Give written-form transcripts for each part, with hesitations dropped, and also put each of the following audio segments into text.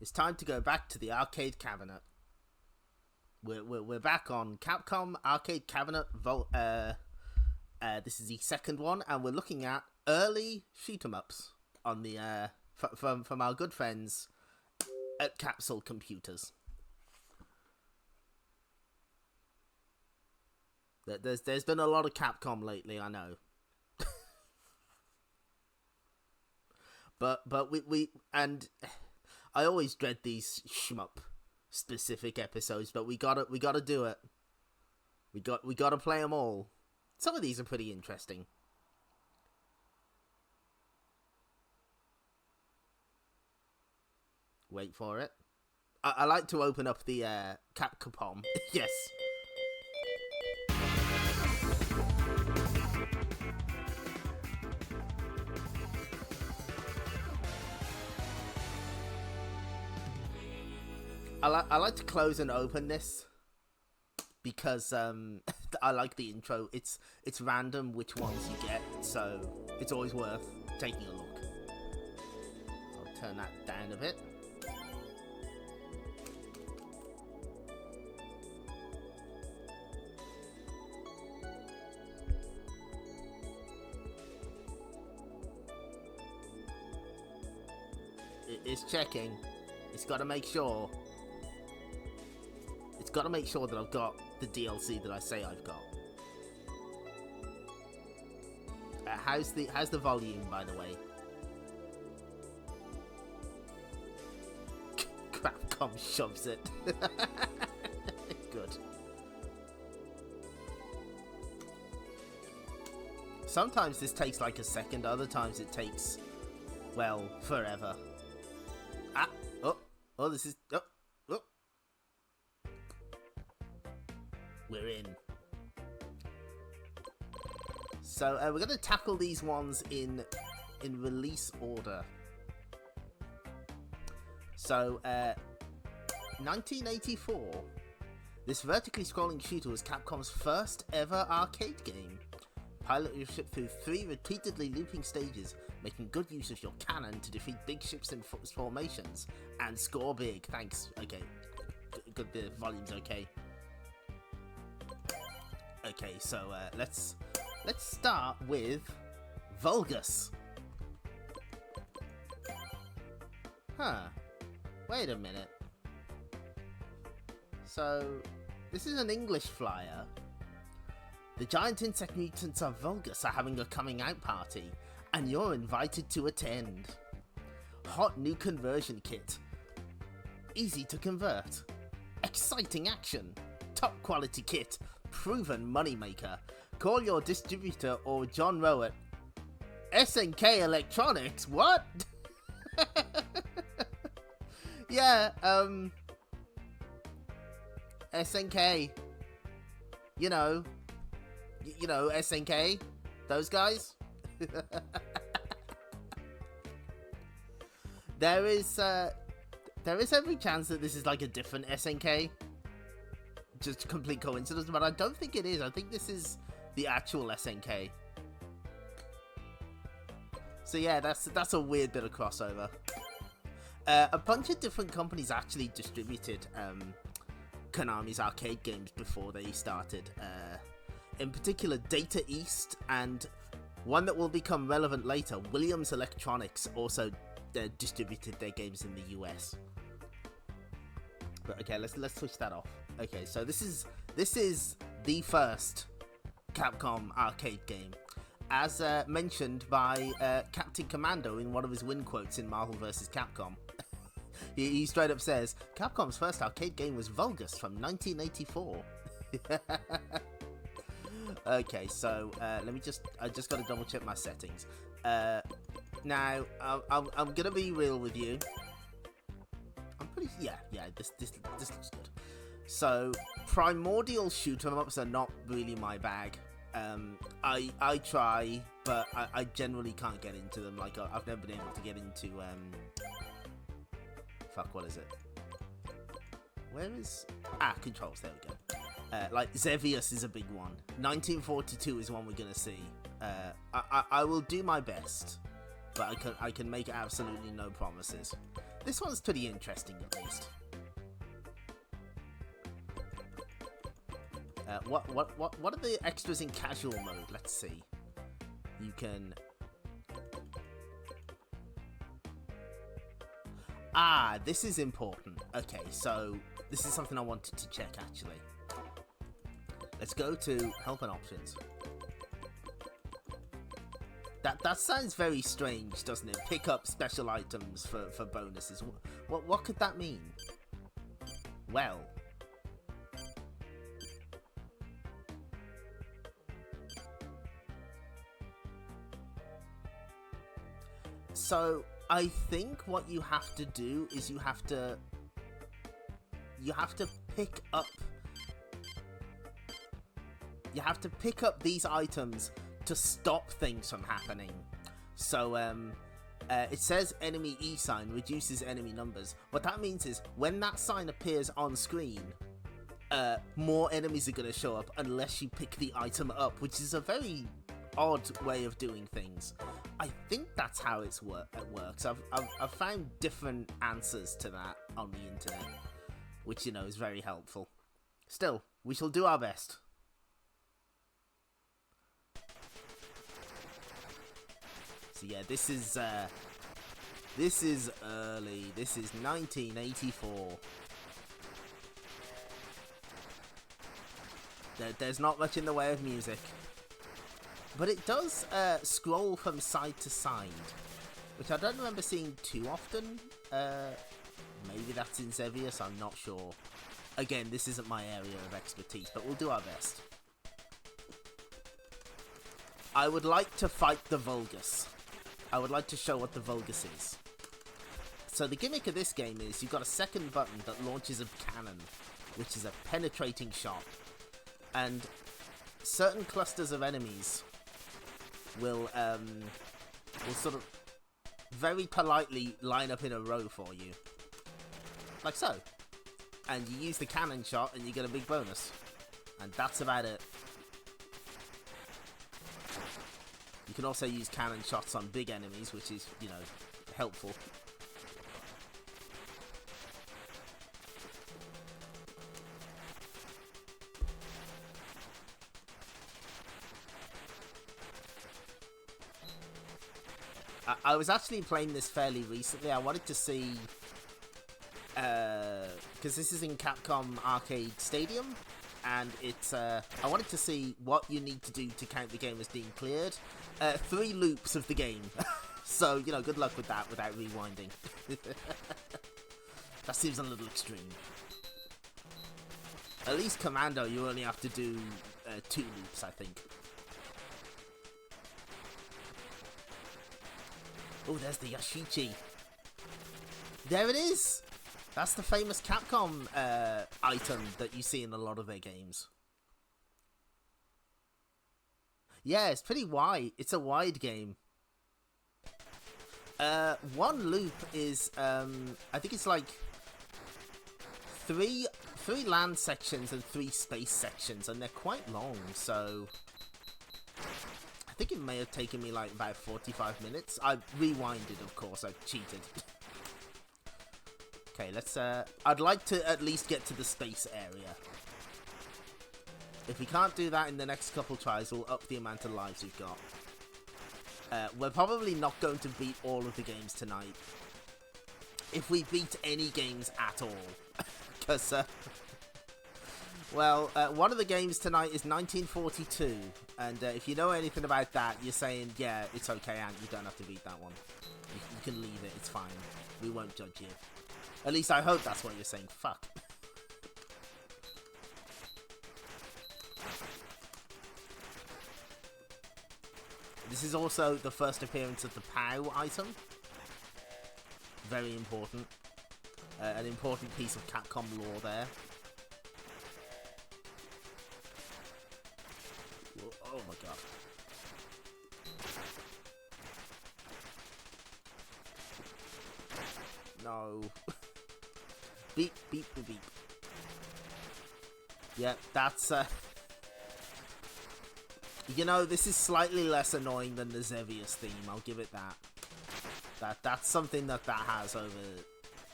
It's time to go back to the arcade cabinet. We're back on Capcom Arcade Cabinet. This is the second one, and we're looking at early shoot 'em ups on the from our good friends at Capsule Computers. There's been a lot of Capcom lately, I know. but we and I always dread these shmup specific episodes, but we gotta do it. We gotta play them all. Some of these are pretty interesting. Wait for it. I like to open up the Capcom. Yes. I like to close and open this because I like the intro. It's random which ones you get, so it's always worth taking a look. I'll turn that down a bit. It's checking. It's got to make sure. It's got to make sure that I've got the DLC that I say I've got. How's the volume, by the way? Capcom shoves it. Good. Sometimes this takes like a second. Other times it takes, well, forever. Oh, this is... Oh. We're in. So we're going to tackle these ones in release order. So 1984. This vertically scrolling shooter was Capcom's first ever arcade game. Pilot your ship through 3 repeatedly looping stages, making good use of your cannon to defeat big ships in formations and score big. Thanks. Okay. Good. The volume's okay. Okay, so let's start with Vulgus. Huh. Wait a minute. So, this is an English flyer. The giant insect mutants of Vulgus are having a coming out party, and you're invited to attend. Hot new conversion kit. Easy to convert. Exciting action. Top quality kit. Proven moneymaker. Call your distributor or John Rowe at SNK Electronics. What? Yeah, SNK. You know SNK, those guys. There is every chance that this is like a different SNK. Just a complete coincidence, but I don't think it is. I think this is the actual SNK. So yeah, that's a weird bit of crossover. A bunch of different companies actually distributed Konami's arcade games before they started. In particular, Data East, and one that will become relevant later, Williams Electronics, also distributed their games in the US. But okay, let's switch that off. Okay, so this is the first Capcom arcade game, as mentioned by Captain Commando in one of his win quotes in Marvel vs. Capcom. he straight up says, Capcom's first arcade game was Vulgus from 1984. Okay, so I just got to double check my settings. Now I'm gonna be real with you. I'm pretty this looks good. So primordial shoot 'em ups are not really my bag. I try, but I generally can't get into them. Like I've never been able to get into what is it? Where is controls? There we go. Like Xevious is a big one. 1942 is one we're gonna see. I will do my best, but I can make absolutely no promises. this one's pretty interesting, at least. What are the extras in casual mode? Let's see. You can... Ah, this is important. Okay, so this is something I wanted to check, actually. Let's go to help and options. That sounds very strange, doesn't it? Pick up special items for bonuses. What could that mean? Well... So, I think what you have to do is you have to pick up... You have to pick up these items to stop things from happening. So, it says enemy E sign reduces enemy numbers. What that means is, when that sign appears on screen, more enemies are going to show up unless you pick the item up, which is a very odd way of doing things. I think that's how it works. I've found different answers to that on the internet, which, you know, is very helpful. Still, we shall do our best. So yeah, this is early. This is 1984. There's not much in the way of music. But it does scroll from side to side, which I don't remember seeing too often. Maybe that's in Xevious, I'm not sure. Again, this isn't my area of expertise, but we'll do our best. I would like to fight the Vulgus. I would like to show what the Vulgus is. So the gimmick of this game is you've got a second button that launches a cannon, which is a penetrating shot. And certain clusters of enemies will sort of very politely line up in a row for you. Like so. And you use the cannon shot and you get a big bonus. And that's about it. You can also use cannon shots on big enemies, which is, you know, helpful. I was actually playing this fairly recently. I wanted to see... because this is in Capcom Arcade Stadium. And it's... I wanted to see what you need to do to count the game as being cleared. 3 loops of the game. So, you know, good luck with that without rewinding. That seems a little extreme. At least Commando, you only have to do 2 loops, I think. Oh, there's the Yashichi. There it is! That's the famous Capcom item that you see in a lot of their games. Yeah, it's pretty wide. It's a wide game. 1 loop is, I think it's like 3 land sections and 3 space sections, and they're quite long, so... I think it may have taken me like about 45 minutes. I rewinded, of course. I cheated. Okay, let's... I'd like to at least get to the space area. If we can't do that in the next couple tries, we'll up the amount of lives we've got. We're probably not going to beat all of the games tonight. If we beat any games at all. Because, well, one of the games tonight is 1942. And if you know anything about that, you're saying, yeah, it's okay, Ant, you don't have to beat that one. You can leave it, it's fine. We won't judge you. At least I hope that's what you're saying. Fuck. This is also the first appearance of the POW item. Very important. An important piece of Capcom lore there. Oh my god. No. Beep, beep, beep, beep. Yeah, that's, you know, this is slightly less annoying than the Xevious theme, I'll give it that. That's something that has over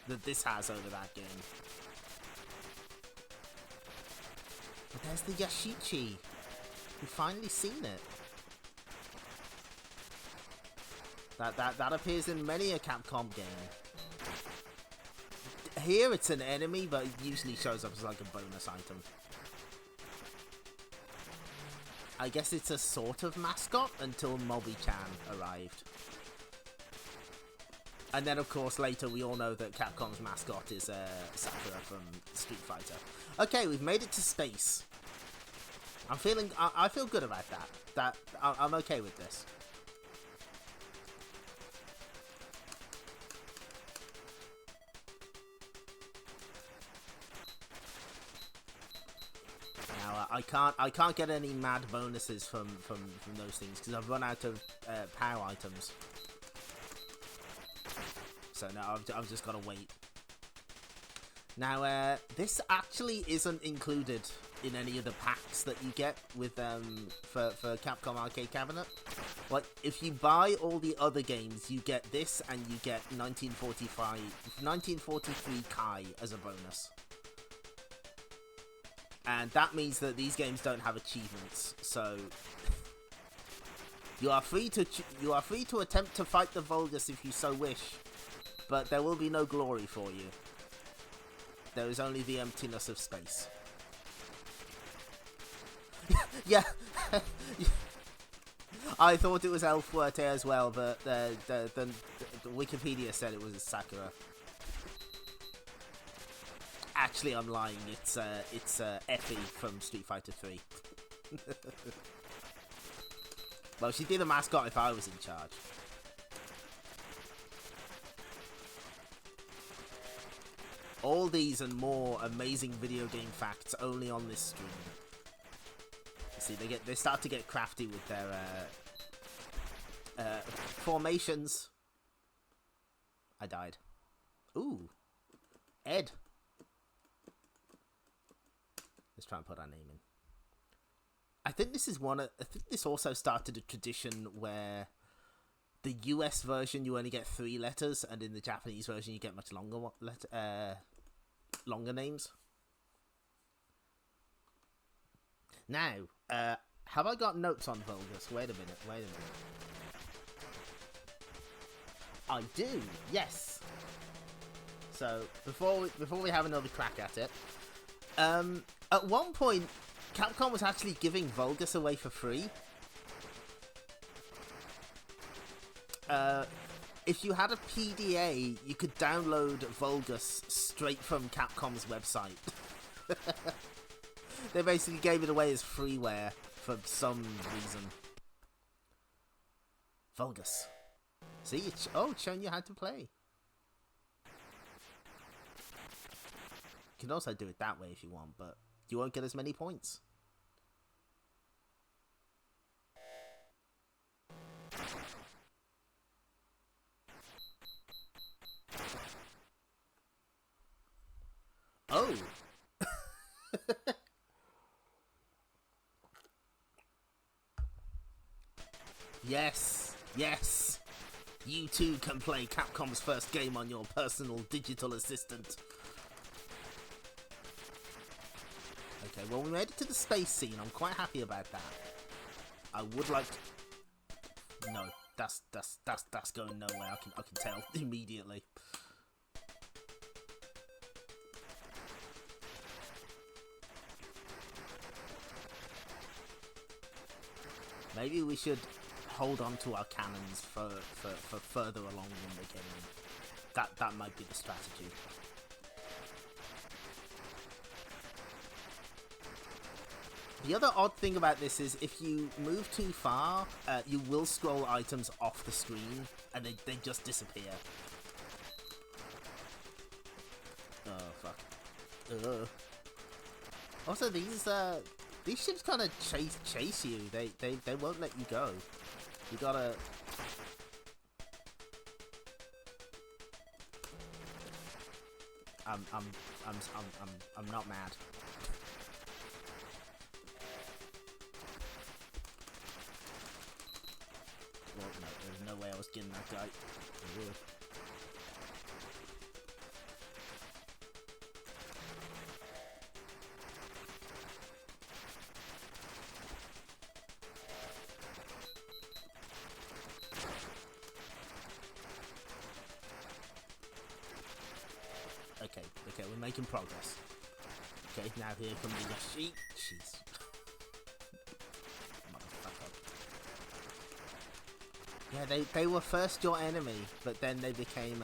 that this has over that game. But there's the Yashichi. We've finally seen it. That appears in many a Capcom game. Here it's an enemy, but it usually shows up as like a bonus item. I guess it's a sort of mascot until Mobi-chan arrived. And then, of course, later we all know that Capcom's mascot is Sakura from Street Fighter. Okay, we've made it to space. I feel good about that. I'm okay with this. Now I can't get any mad bonuses from those things because I've run out of power items. So now I've just got to wait. Now this actually isn't included in any of the packs that you get with for Capcom Arcade Cabinet. Like if you buy all the other games, you get this and you get 1943 Kai as a bonus. And that means that these games don't have achievements, so you are free to attempt to fight the Vulgus if you so wish, but there will be no glory for you. There is only the emptiness of space. Yeah, I thought it was Elfwerte as well, but the Wikipedia said it was Sakura. Actually, I'm lying. It's Effie from Street Fighter 3. Well, she'd be the mascot if I was in charge. All these and more amazing video game facts only on this stream. See, they start to get crafty with their formations. I died. Ooh, Ed. Let's try and put our name in. I think this is I think this also started a tradition where the US version you only get 3 letters, and in the Japanese version you get much longer longer names. Now, have I got notes on Vulgus? Wait a minute. I do. Yes. So before we have another crack at it. At one point, Capcom was actually giving Vulgus away for free. If you had a PDA, you could download Vulgus straight from Capcom's website. They basically gave it away as freeware for some reason. Vulgus. See, it's showing you how to play. You can also do it that way if you want, but you won't get as many points. Oh! Yes! Yes! You too can play Capcom's first game on your personal digital assistant. Okay, well, we made it to the space scene. I'm quite happy about that. I would like to... No, that's going nowhere. I can tell immediately. Maybe we should hold on to our cannons for further along in the game. That might be the strategy. The other odd thing about this is if you move too far, you will scroll items off the screen, and they just disappear. Oh, fuck. Also, these ships kind of chase you. They won't let you go. You gotta... I'm not mad. Well, no, there's no way I was getting that guy. making progress. Okay, now here comes the Yoshi. Jeez. Motherfucker. Yeah, they were first your enemy, but then they became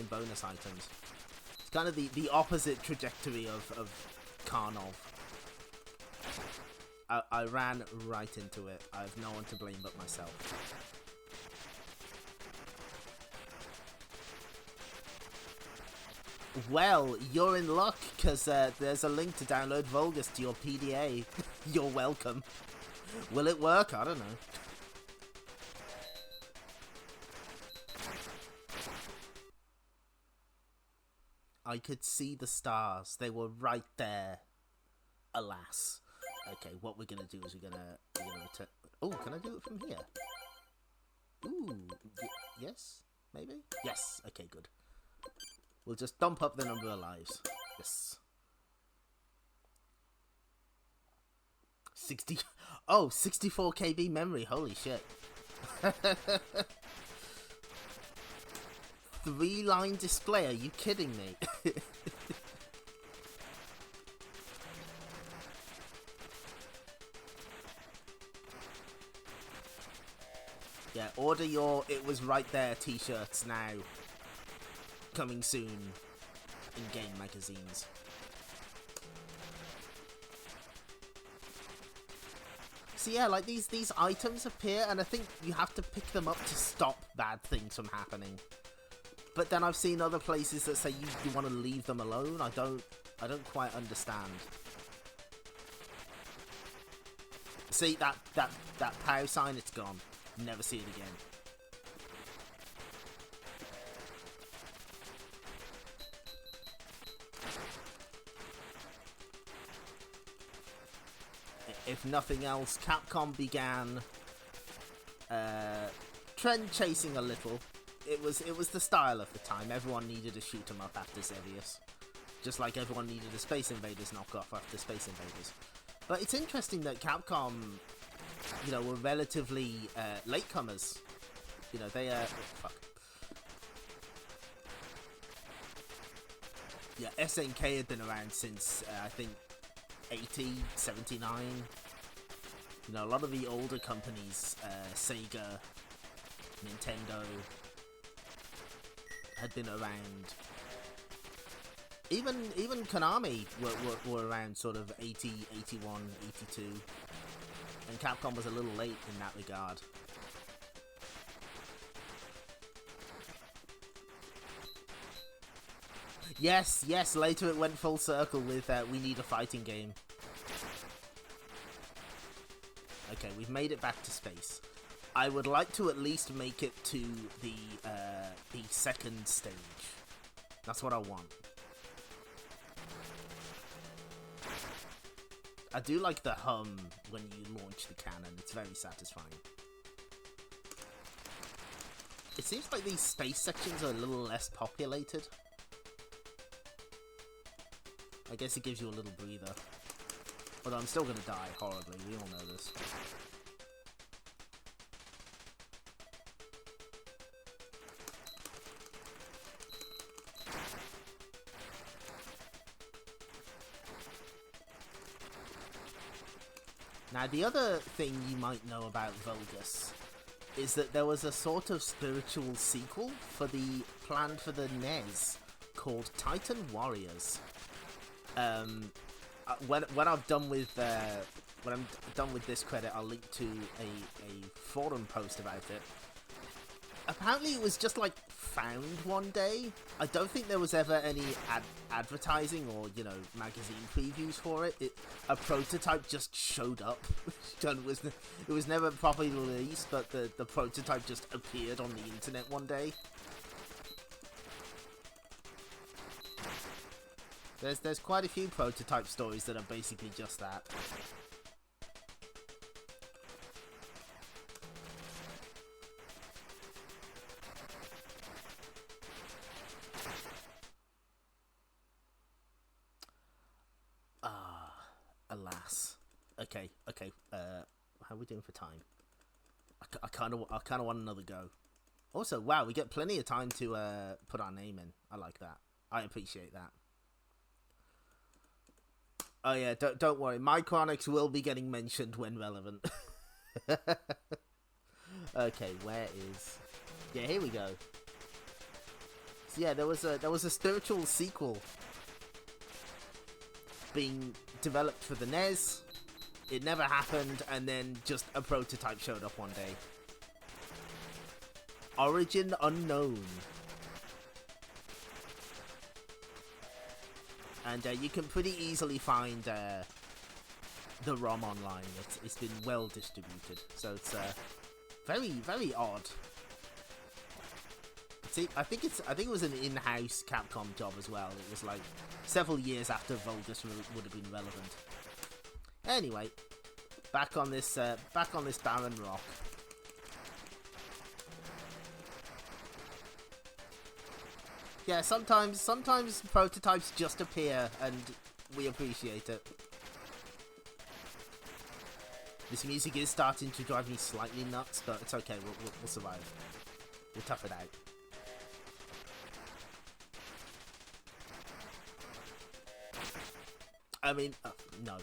bonus items. It's kind of the opposite trajectory of Karnov. I ran right into it. I have no one to blame but myself. Well, you're in luck, because there's a link to download Vulgus to your PDA. You're welcome. Will it work? I don't know. I could see the stars. They were right there. Alas. Okay, what we're gonna do is we're gonna return. Oh, can I do it from here? Ooh, yes, maybe. Yes. Okay, good. We'll just dump up the number of lives. Yes. 60. Oh, 64 KB memory. Holy shit. 3-line display. Are you kidding me? Yeah, order your "It Was Right There" t-shirts now. Coming soon in game magazines. So yeah, like these items appear, and I think you have to pick them up to stop bad things from happening. But then I've seen other places that say you want to leave them alone. I don't quite understand. See that POW sign? It's gone. Never see it again. If nothing else, Capcom began trend chasing a little. It was the style of the time. Everyone needed a shoot 'em up after Xevious, just like everyone needed a Space Invaders knockoff after Space Invaders. But it's interesting that Capcom, you know, were relatively latecomers. You know, they fuck. Yeah, SNK had been around since I think 80, 79. You know, a lot of the older companies, Sega, Nintendo, had been around. Even Konami were around sort of 80, 81, 82. And Capcom was a little late in that regard. Yes, later it went full circle with We Need a Fighting Game. Okay, we've made it back to space. I would like to at least make it to the second stage. That's what I want. I do like the hum when you launch the cannon. It's very satisfying. It seems like these space sections are a little less populated. I guess it gives you a little breather. But I'm still gonna die horribly, we all know this. Now, the other thing you might know about Vulgus is that there was a sort of spiritual sequel planned for the NES called Titan Warriors. When I'm done with this credit, I'll link to a forum post about it. Apparently, it was just like found one day. I don't think there was ever any advertising or magazine previews for it. A prototype just showed up. It was never properly released, but the prototype just appeared on the internet one day. There's quite a few prototype stories that are basically just that. Alas. Okay. How are we doing for time? I kind of want another go. Also, wow, we get plenty of time to put our name in. I like that. I appreciate that. Oh yeah, don't worry. My chronics will be getting mentioned when relevant. Okay, where is? Yeah, here we go. So yeah, there was a spiritual sequel being developed for the NES. It never happened, and then just a prototype showed up one day. Origin unknown. And you can pretty easily find the ROM online. It's been well distributed, so it's very, very odd. See, I think it was an in-house Capcom job as well. It was like several years after Vulgus would have been relevant. Anyway, back on this barren rock. Yeah, sometimes prototypes just appear and we appreciate it. This music is starting to drive me slightly nuts, but it's okay. We'll survive. We'll tough it out. I mean, no.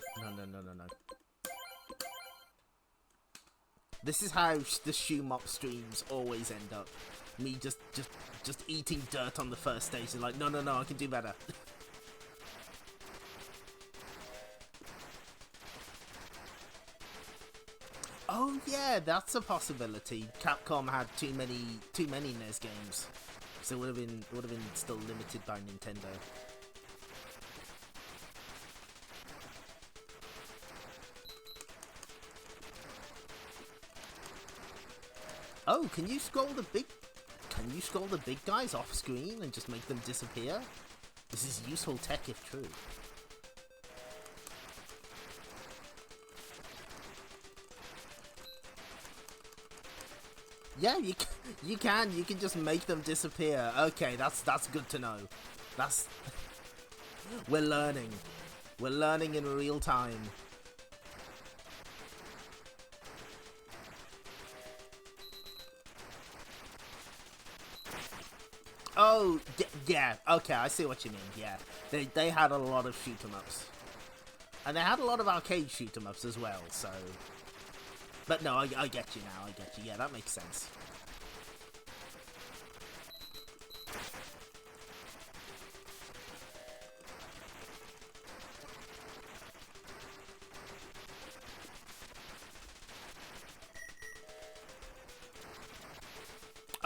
This is how the shmup streams always end up. Me just eating dirt on the first stage and like, no, I can do better. Oh yeah, that's a possibility. Capcom had too many NES games, so it would have been still limited by Nintendo. Oh, can you scroll the big guys off screen and just make them disappear? This is useful tech if true. Yeah, you can just make them disappear. Okay, that's good to know. We're learning in real time. Oh, yeah, okay, I see what you mean, yeah. They had a lot of shoot-em-ups. And they had a lot of arcade shoot-em-ups as well, so... But no, I get you now, yeah, that makes sense.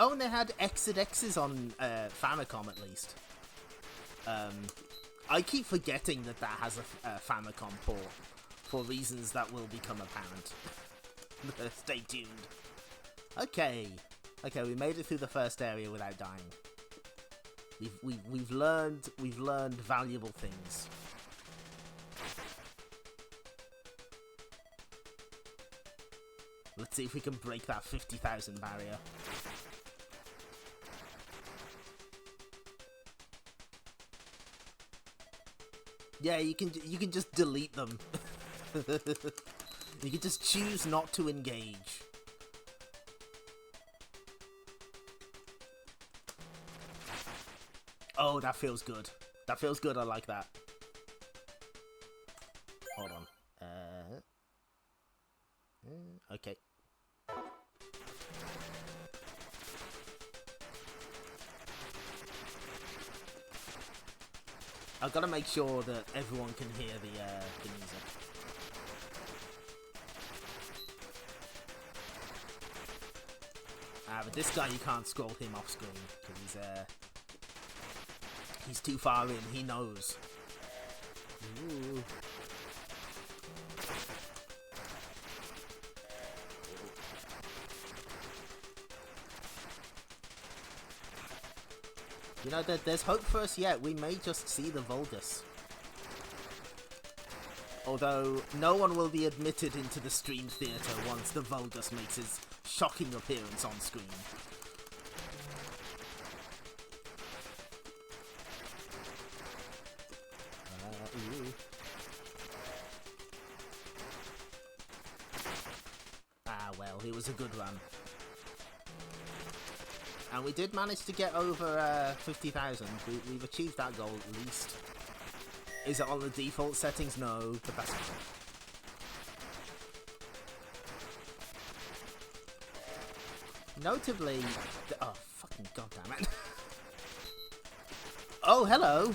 Oh, and they had X's on Famicom at least. I keep forgetting that has a Famicom port for reasons that will become apparent. Stay tuned. Okay, we made it through the first area without dying. We've learned valuable things. Let's see if we can break that 50,000 barrier. Yeah, you can just delete them. You can just choose not to engage. Oh, that feels good. That feels good, I like that. Hold on. Okay. I've got to make sure that everyone can hear the music. But this guy, you can't scroll him off screen because he's too far in. He knows. Ooh. You know, there's hope for us yet. We may just see the Vulgus. Although, no one will be admitted into the stream theatre once the Vulgus makes his shocking appearance on screen. Ah, well, it was a good run. And we did manage to get over 50,000. We've achieved that goal at least. Is it on the default settings? No, but that's fine. Notably, oh fucking goddammit. Oh, hello!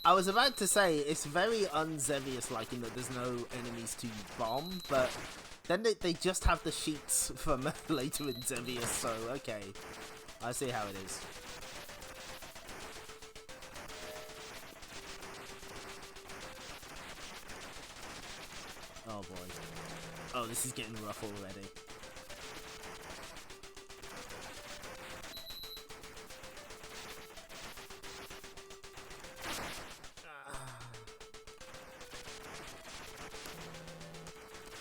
I was about to say, it's very un-Xevious-like in that there's no enemies to bomb, but then they just have the sheets from later in Xevious, so okay. I see how it is. Oh boy. Oh, this is getting rough already.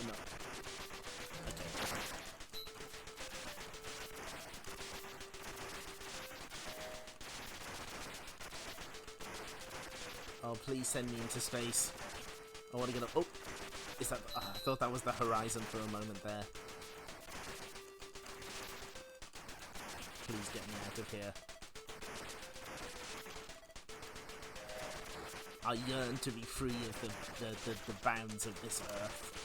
No. Okay. Oh, please send me into space. I want to get up. Oh! Is that? I thought that was the horizon for a moment there. Please get me out of here. I yearn to be free of the bounds of this earth.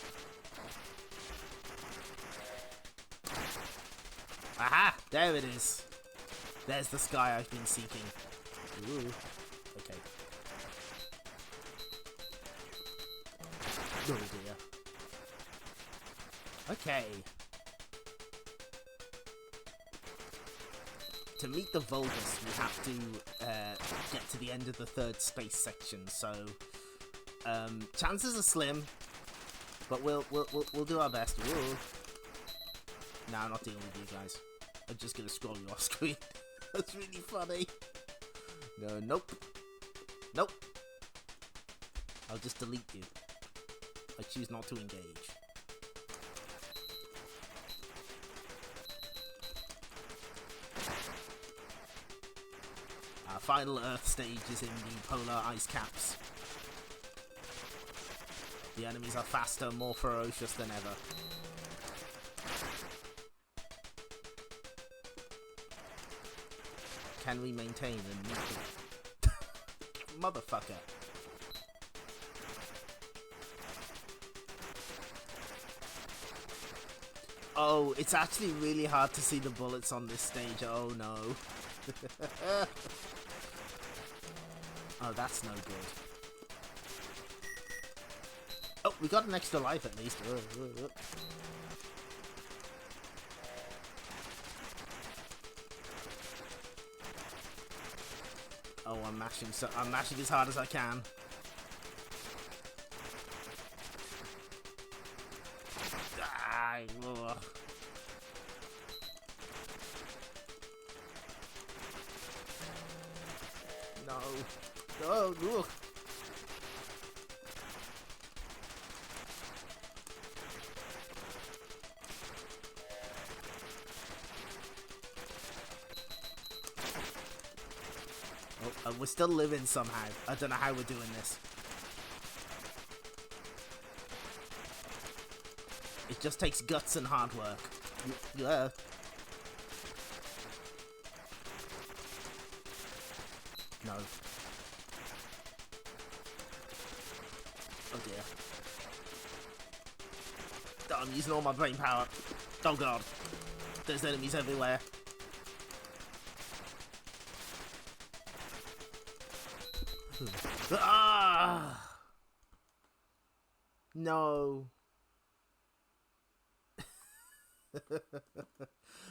Aha! There it is. There's the sky I've been seeking. Ooh. Okay. Oh dear. Okay. To meet the Vulgus, we have to get to the end of the third space section. So chances are slim, but we'll do our best. Whoa. Nah, I'm not dealing with you guys. I'm just gonna scroll you off screen. That's really funny. No, nope, nope. I'll just delete you. I choose not to engage. Our final Earth stage is in the polar ice caps. The enemies are faster, more ferocious than ever. Can we maintain a nuclear? Motherfucker. Oh, it's actually really hard to see the bullets on this stage. Oh no. Oh, that's no good. Oh, we got an extra life at least. Oh, I'm mashing as hard as I can. Ah, ugh. No. Oh, ugh. Oh, we're still living somehow. I don't know how we're doing this. It just takes guts and hard work. Yeah. No. Oh dear. Oh, I'm using all my brain power. Oh god. There's enemies everywhere. Ah! No.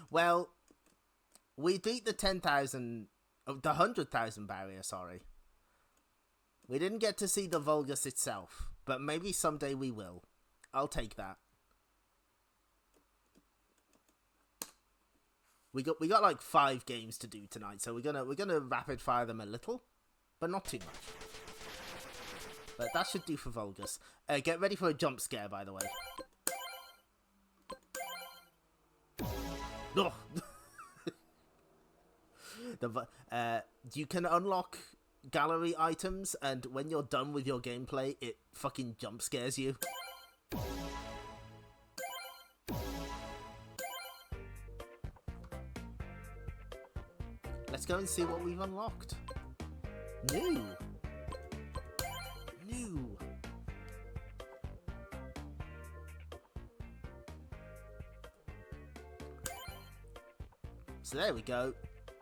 Well, we beat the 10,000, the 100,000 barrier, sorry. We didn't get to see the Vulgus itself, but maybe someday we will. I'll take that. We got like 5 games to do tonight, so we're gonna rapid fire them a little, but not too much. But that should do for Vulgus. Get ready for a jump scare, by the way. Oh. You can unlock gallery items, and when you're done with your gameplay, it fucking jump scares you. let's go and see what we've unlocked. New. So there we go.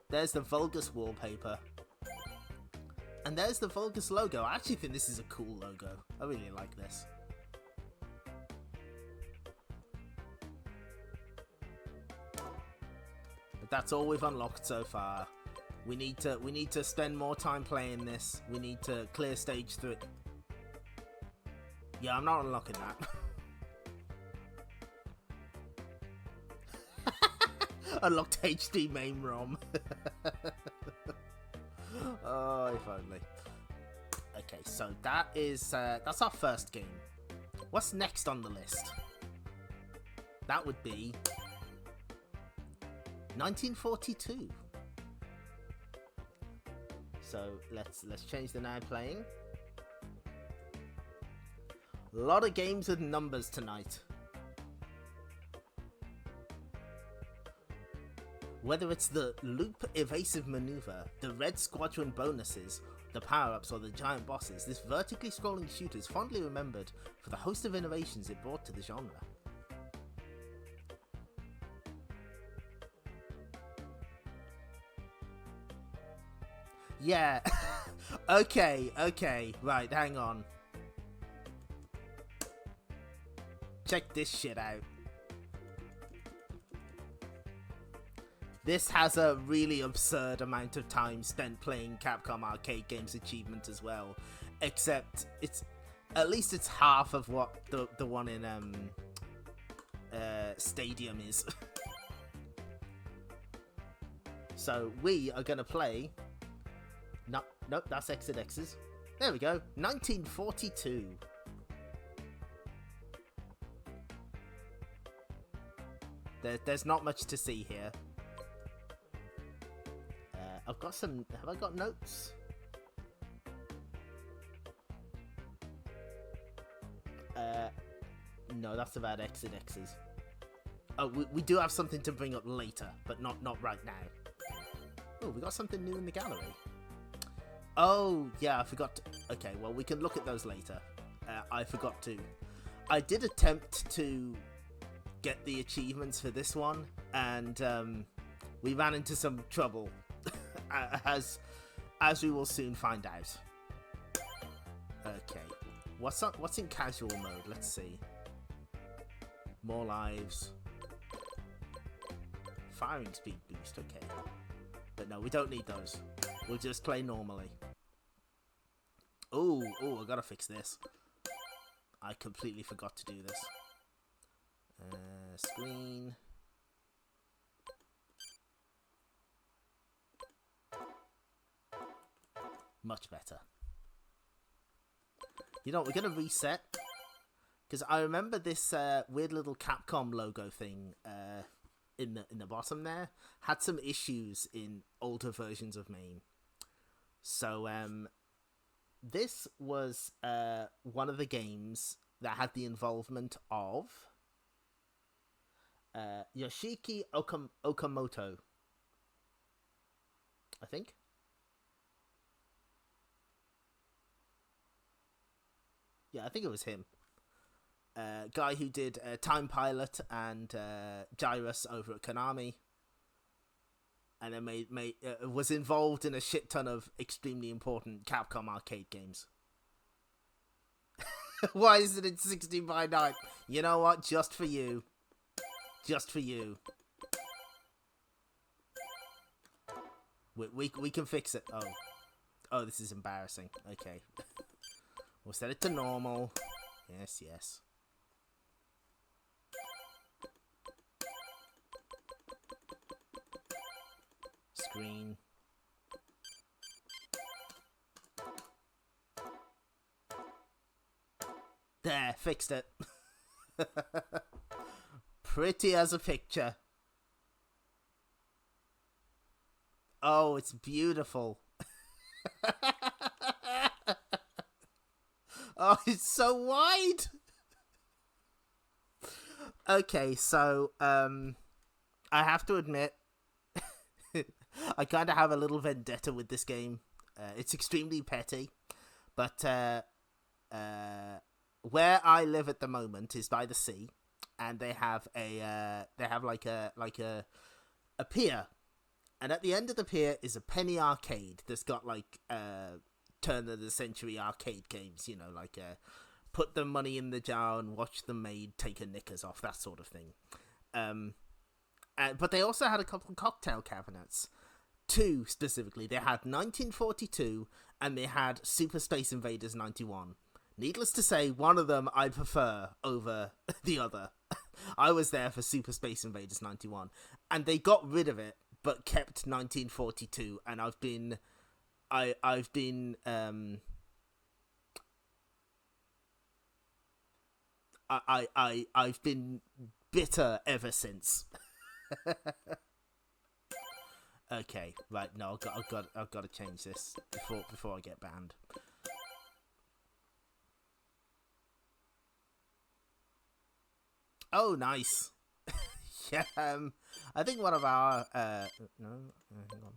There's the Vulgus wallpaper. And there's the Vulgus logo. I actually think this is a cool logo. I really like this. But that's all we've unlocked so far. We need to spend more time playing this. We need to clear stage 3. Yeah, I'm not unlocking that. Unlocked HD main ROM. Oh, if only. Okay, so that's our first game. What's next on the list? That would be 1942. So let's change the now playing. A lot of games with numbers tonight. Whether it's the loop evasive maneuver, the red squadron bonuses, the power-ups or the giant bosses, this vertically scrolling shooter is fondly remembered for the host of innovations it brought to the genre. Yeah. Okay, right, hang on. Check this shit out. This has a really absurd amount of time spent playing Capcom arcade games achievement as well. Except at least it's half of what the one in Stadium is. So we are gonna play. Nope, that's X's. There we go. 1942. There's not much to see here. I've got some. Have I got notes? No, that's about X's. Oh, we do have something to bring up later, but not right now. Oh, we got something new in the gallery. Oh, yeah, I forgot to... Okay, well, we can look at those later. I forgot to. I did attempt to get the achievements for this one, and we ran into some trouble, as we will soon find out. Okay, what's in casual mode? Let's see. More lives. Firing speed boost, okay. But no, we don't need those. We'll just play normally. Oh, I gotta fix this. I completely forgot to do this. Screen. Much better. You know what, we're gonna reset. Because I remember this weird little Capcom logo thing in the bottom there had some issues in older versions of MAME. So this was one of the games that had the involvement of Yoshiki Okamoto, I think. Yeah, I think it was him. Guy who did Time Pilot and Gyrus over at Konami, and then was involved in a shit ton of extremely important Capcom arcade games. Why is it in 16:9? You know what? Just for you. Just for you. We can fix it. Oh, this is embarrassing. Okay. We'll set it to normal. Yes. Screen. There, fixed it. Pretty as a picture. Oh, it's beautiful. Oh, it's so wide. Okay, so I have to admit I kind of have a little vendetta with this game. It's extremely petty, but where I live at the moment is by the sea, and they have like a pier, and at the end of the pier is a penny arcade that's got like turn of the century arcade games, you know, like put the money in the jar and watch the maid take her knickers off, that sort of thing. But they also had a couple of cocktail cabinets. Two specifically. They had 1942 and they had Super Space Invaders 91. Needless to say, one of them I prefer over the other. I was there for Super Space Invaders 91, and they got rid of it but kept 1942, and I've been bitter ever since. Okay, right. No, I've got to change this before I get banned. Oh, nice. Yeah. I think one of our no, hang on.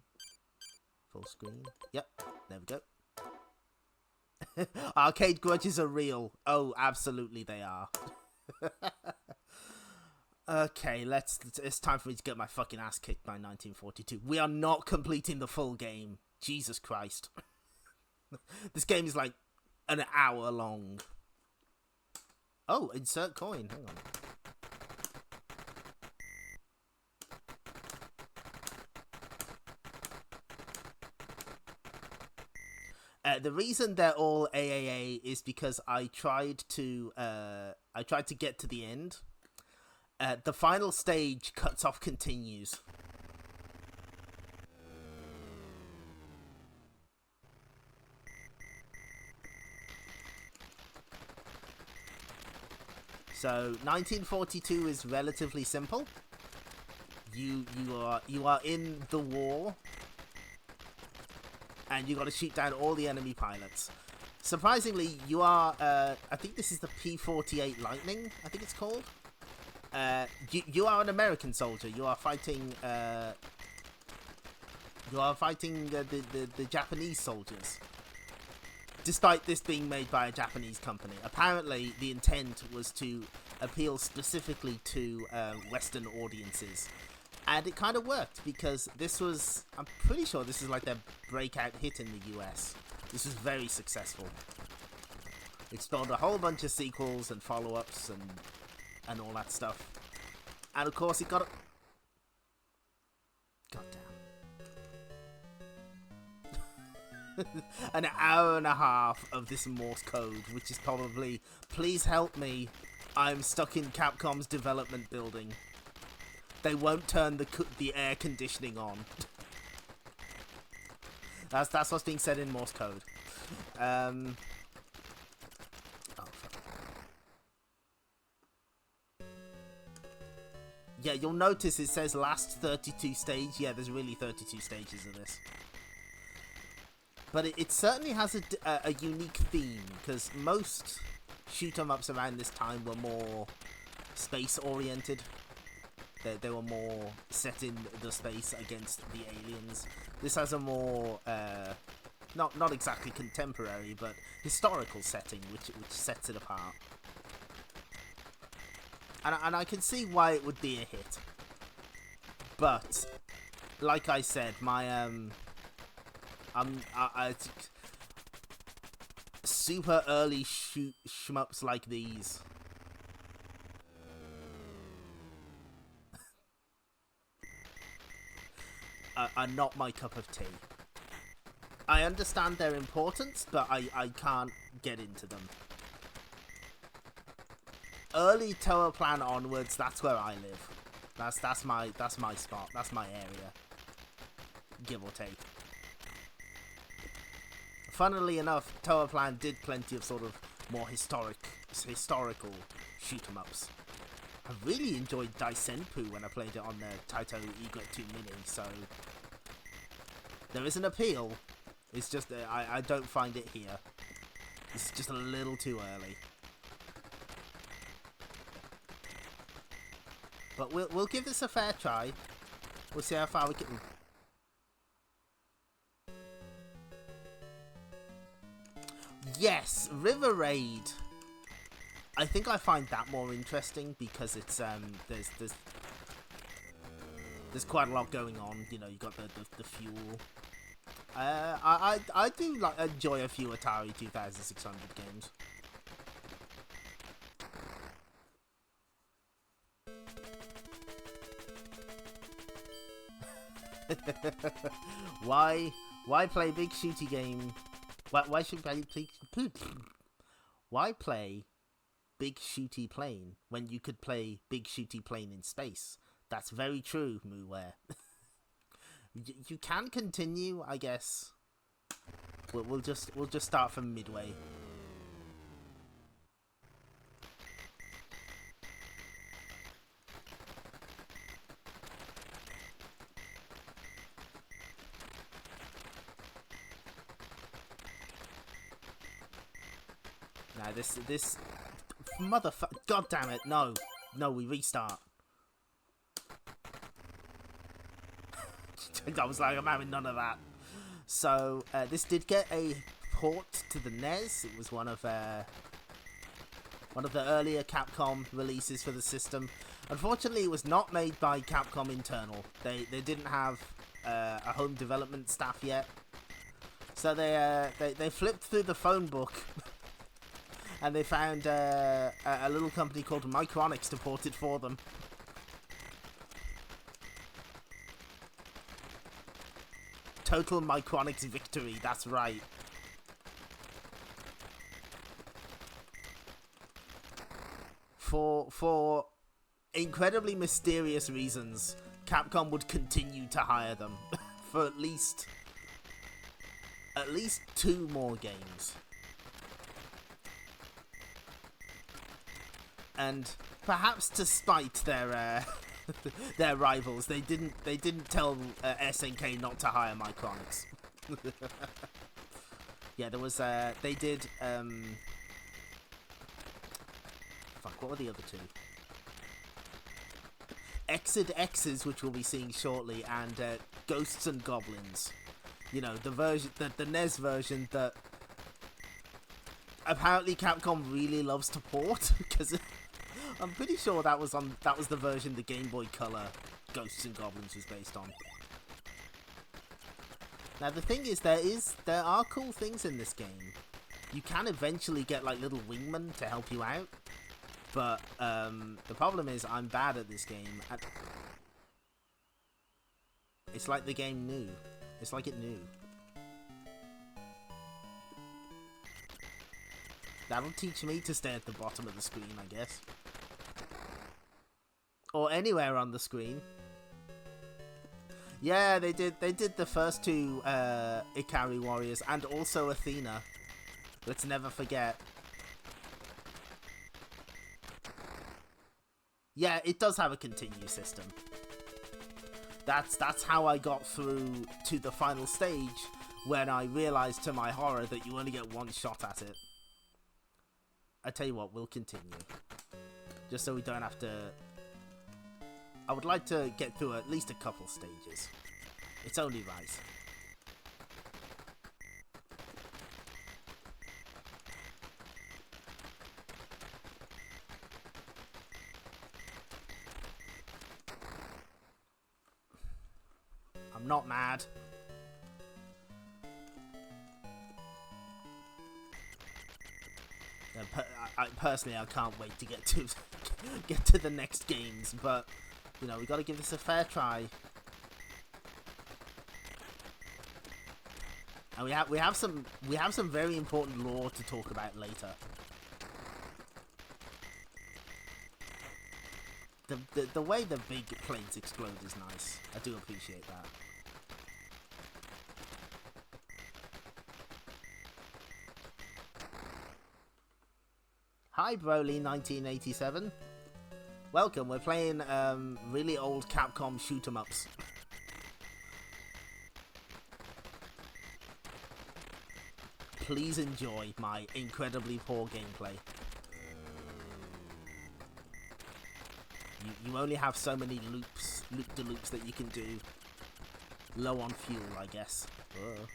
Full screen. Yep. There we go. Arcade grudges are real. Oh, absolutely they are. Okay, it's time for me to get my fucking ass kicked by 1942. We are not completing the full game. Jesus Christ. This game is like an hour long. Oh, insert coin. Hang on. The reason they're all AAA is because I tried to get to the end. The final stage cuts off continues. So 1942 is relatively simple. You are in the war, and you got to shoot down all the enemy pilots. Surprisingly, you are. I think this is the P-48 Lightning. I think it's called. You are an American soldier. You are fighting. The Japanese soldiers. Despite this being made by a Japanese company, apparently the intent was to appeal specifically to Western audiences, and it kind of worked because this was. I'm pretty sure this is like their breakout hit in the US. This was very successful. It spawned a whole bunch of sequels and follow-ups and all that stuff. And of course it got a... Goddamn. An hour and a half of this Morse code, which is probably, please help me, I'm stuck in Capcom's development building. They won't turn the air conditioning on. That's what's being said in Morse code. Oh, fuck. Yeah, you'll notice it says last 32 stage. Yeah, there's really 32 stages of this. But it certainly has a unique theme, because most shoot-'em-ups around this time were more space-oriented. They were more set in the space against the aliens. This has a more, not exactly contemporary, but historical setting, which sets it apart. And I can see why it would be a hit. But, like I said, my, super early shmups like these are not my cup of tea. I understand their importance, but I can't get into them. Early Tower Plan onwards, that's where I live. That's my spot. That's my area. Give or take. Funnily enough, Tower Plan did plenty of sort of more historical shoot-'em-ups. I really enjoyed Daisenpu when I played it on the Taito Eaglet 2 Mini, so there is an appeal. It's just I don't find it here. It's just a little too early. But we'll give this a fair try. We'll see how far we can. Yes, River Raid. I think I find that more interesting because it's there's quite a lot going on. You know, you got the fuel. I do like enjoy a few Atari 2600 games. Why play big shooty game? Why should I play? Why play big shooty plane when you could play big shooty plane in space? That's very true, Mooware. You can continue, I guess. We'll just start from Midway. Now this motherfucker, god damn it, no, we restart. I was like, I'm having none of that. So this did get a port to the NES. It was one of the earlier Capcom releases for the system. Unfortunately, it was not made by Capcom internal. They didn't have a home development staff yet. So they flipped through the phone book and they found a little company called Micronics to port it for them. Total Micronics victory, that's right. For incredibly mysterious reasons, Capcom would continue to hire them for at least 2 more games. And perhaps to spite their their rivals, they didn't tell SNK not to hire Micronics. Yeah, there was they did fuck, what were the other two? Exit X's, which we'll be seeing shortly, and Ghosts and Goblins. You know, the version, the NES version that apparently Capcom really loves to port, because I'm pretty sure that was the version the Game Boy Color Ghosts and Goblins was based on. Now the thing is, there are cool things in this game. You can eventually get like little wingmen to help you out, but the problem is I'm bad at this game. It's like the game knew. It's like it knew. That'll teach me to stay at the bottom of the screen, I guess. Or anywhere on the screen. Yeah, they did the first 2 Ikari Warriors and also Athena. Let's never forget. Yeah, it does have a continue system. That's how I got through to the final stage, when I realized to my horror that you only get 1 shot at it. I tell you what, we'll continue. Just so we don't have to... I would like to get through at least a couple stages. It's only right. I'm not mad. Personally, I can't wait to get to the next games, but you know, we got to give this a fair try. And we have some very important lore to talk about later. The way the big planes explode is nice. I do appreciate that. Hi Broly 1987. Welcome, we're playing really old Capcom shoot 'em ups. Please enjoy my incredibly poor gameplay. You only have so many loop-de-loops that you can do. Low on fuel, I guess. Whoa.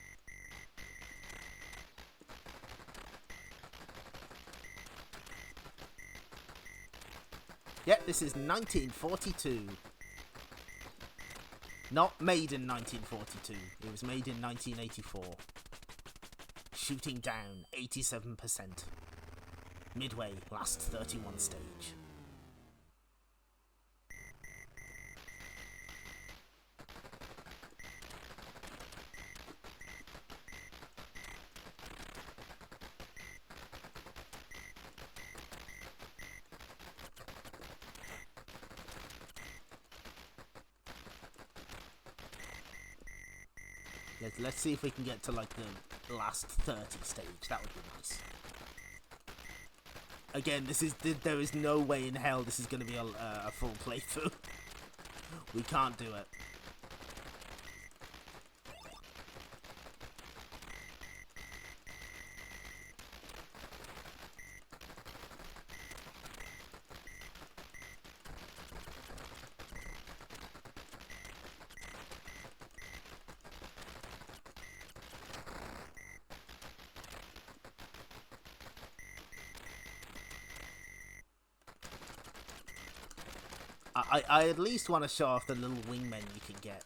Yep, this is 1942. Not made in 1942. It was made in 1984. Shooting down 87%. Midway, last 31 stage. Let's see if we can get to like the last 30 stage. That would be nice. Again, there is no way in hell this is going to be a full playthrough. We can't do it. I at least want to show off the little wingmen you can get,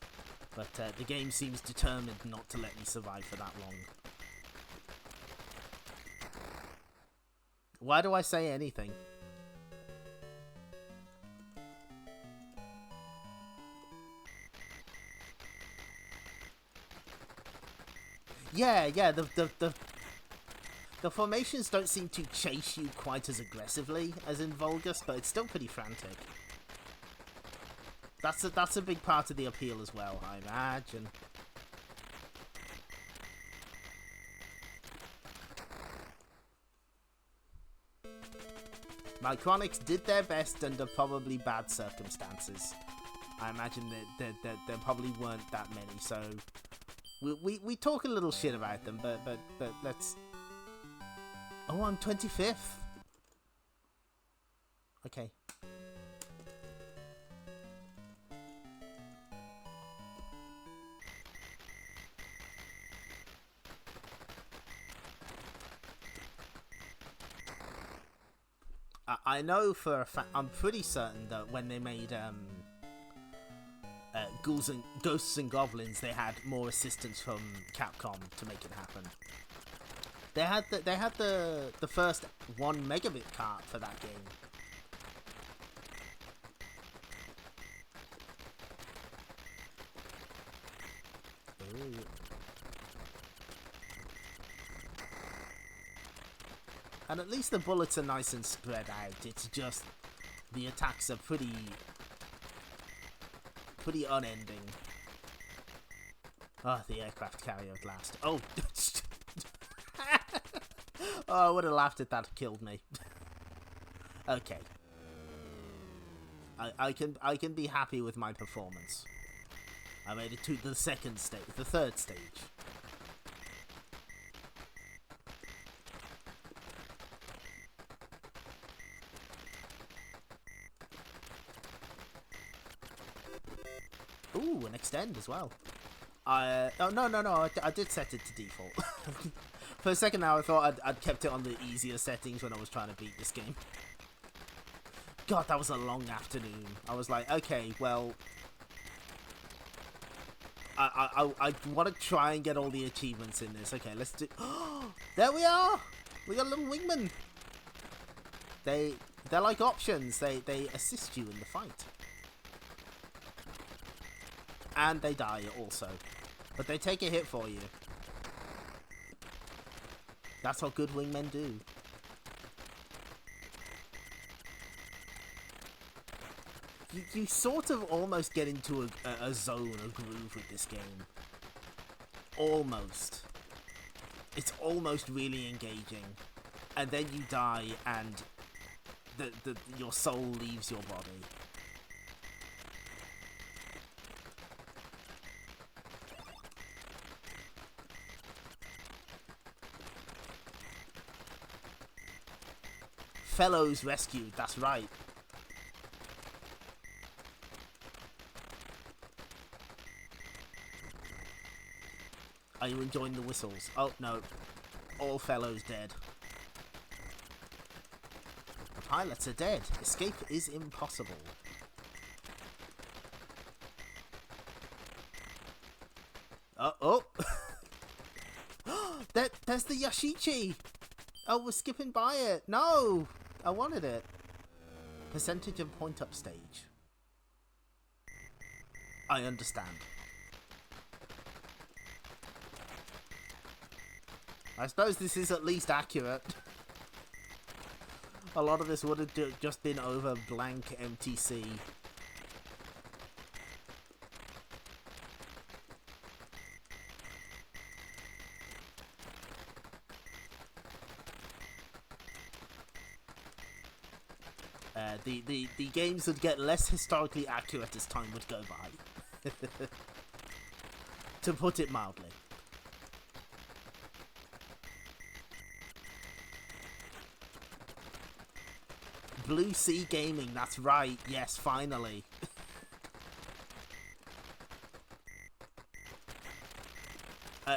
but the game seems determined not to let me survive for that long. Why do I say anything? Yeah, the formations don't seem to chase you quite as aggressively as in Vulgus, but it's still pretty frantic. That's a big part of the appeal as well, I imagine. My Chronics did their best under probably bad circumstances. I imagine that there probably weren't that many, so we talk a little shit about them, but let's. Oh, I'm 25th. Okay. I know for a fact, I'm pretty certain that when they made Ghosts and Goblins, they had more assistance from Capcom to make it happen. They had the first 1 megabit cart for that game. Ooh. And at least the bullets are nice and spread out. It's just the attacks are pretty unending. Oh, the aircraft carrier at last. Oh, oh, I would have laughed if that killed me. Okay, I can be happy with my performance. I made it to the third stage. Ooh, an extend as well. Oh, no, I did set it to default. For a second now, I thought I'd kept it on the easier settings when I was trying to beat this game. God, that was a long afternoon. I was like, okay, well, I want to try and get all the achievements in this. Okay, let's do. There we are. We got little wingmen. They're like options. They assist you in the fight. And they die also. But they take a hit for you. That's what good wingmen do. You sort of almost get into a zone, a groove with this game. Almost. It's almost really engaging. And then you die and your soul leaves your body. Fellows rescued, that's right. Are you enjoying the whistles? Oh, no. All fellows dead. pilots are dead. Escape is impossible. Oh! There's the Yashichi! Oh, we're skipping by it. No! I wanted it. Percentage and point up stage. I understand. I suppose this is at least accurate. A lot of this would have just been over blank MTC. The games would get less historically accurate as time would go by. To put it mildly. Blue Sea Gaming, that's right. Yes, finally.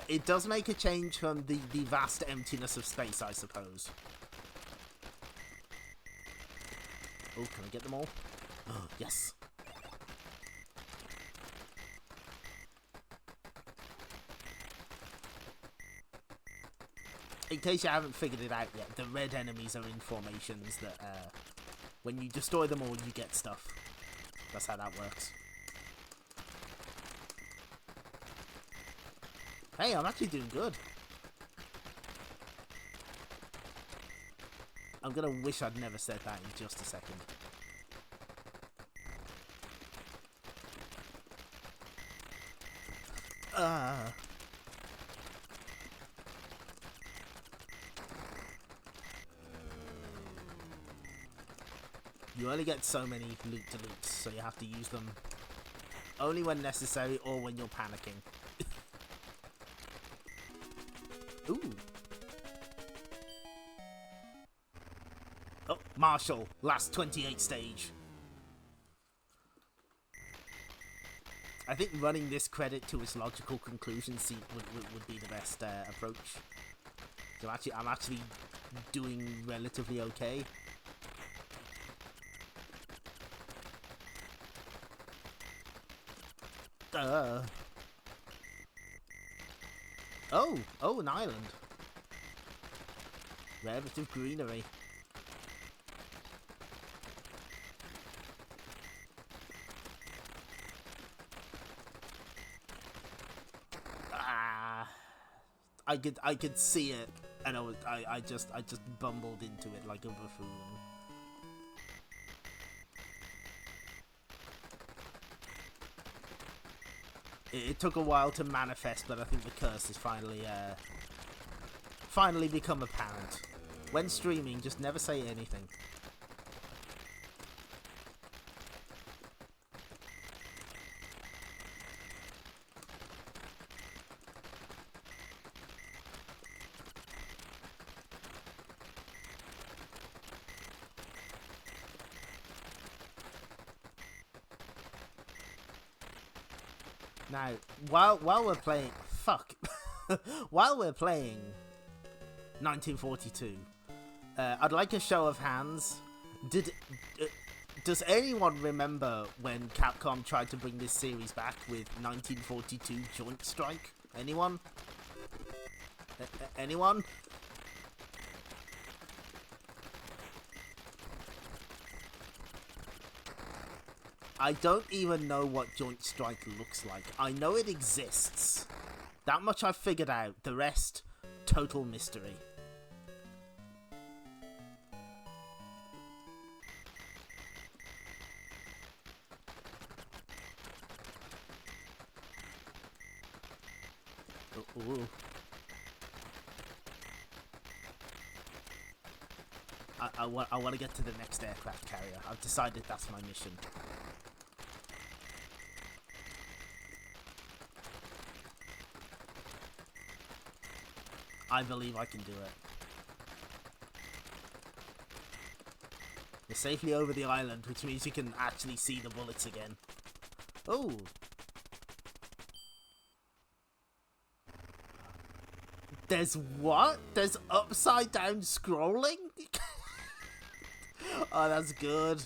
It does make a change from the vast emptiness of space, I suppose. Oh, can I get them all? Oh, yes. In case you haven't figured it out yet, the red enemies are in formations that, when you destroy them all, you get stuff. That's how that works. Hey, I'm actually doing good. I'm gonna wish I'd never said that in just a second. You only get so many loot-to-loots, so you have to use them only when necessary or when you're panicking. Ooh. Oh, Marshall, last 28 stage. I think running this credit to its logical conclusion would be the best approach. So I'm actually doing relatively okay. Oh, an island. Rare bit of greenery. I could see it, and I just bumbled into it like a buffoon. It took a while to manifest, but I think the curse has finally become apparent. When streaming, just never say anything. Now, while we're playing, while we're playing 1942, I'd like a show of hands. Does anyone remember when Capcom tried to bring this series back with 1942 Joint Strike? Anyone? Anyone? I don't even know what Joint Strike looks like. I know it exists. That much I've figured out. The rest, total mystery. Ooh. I want to get to the next aircraft carrier. I've decided that's my mission. I believe I can do it. We're safely over the island, which means you can actually see the bullets again. Oh! There's what? There's upside down scrolling? Oh, that's good.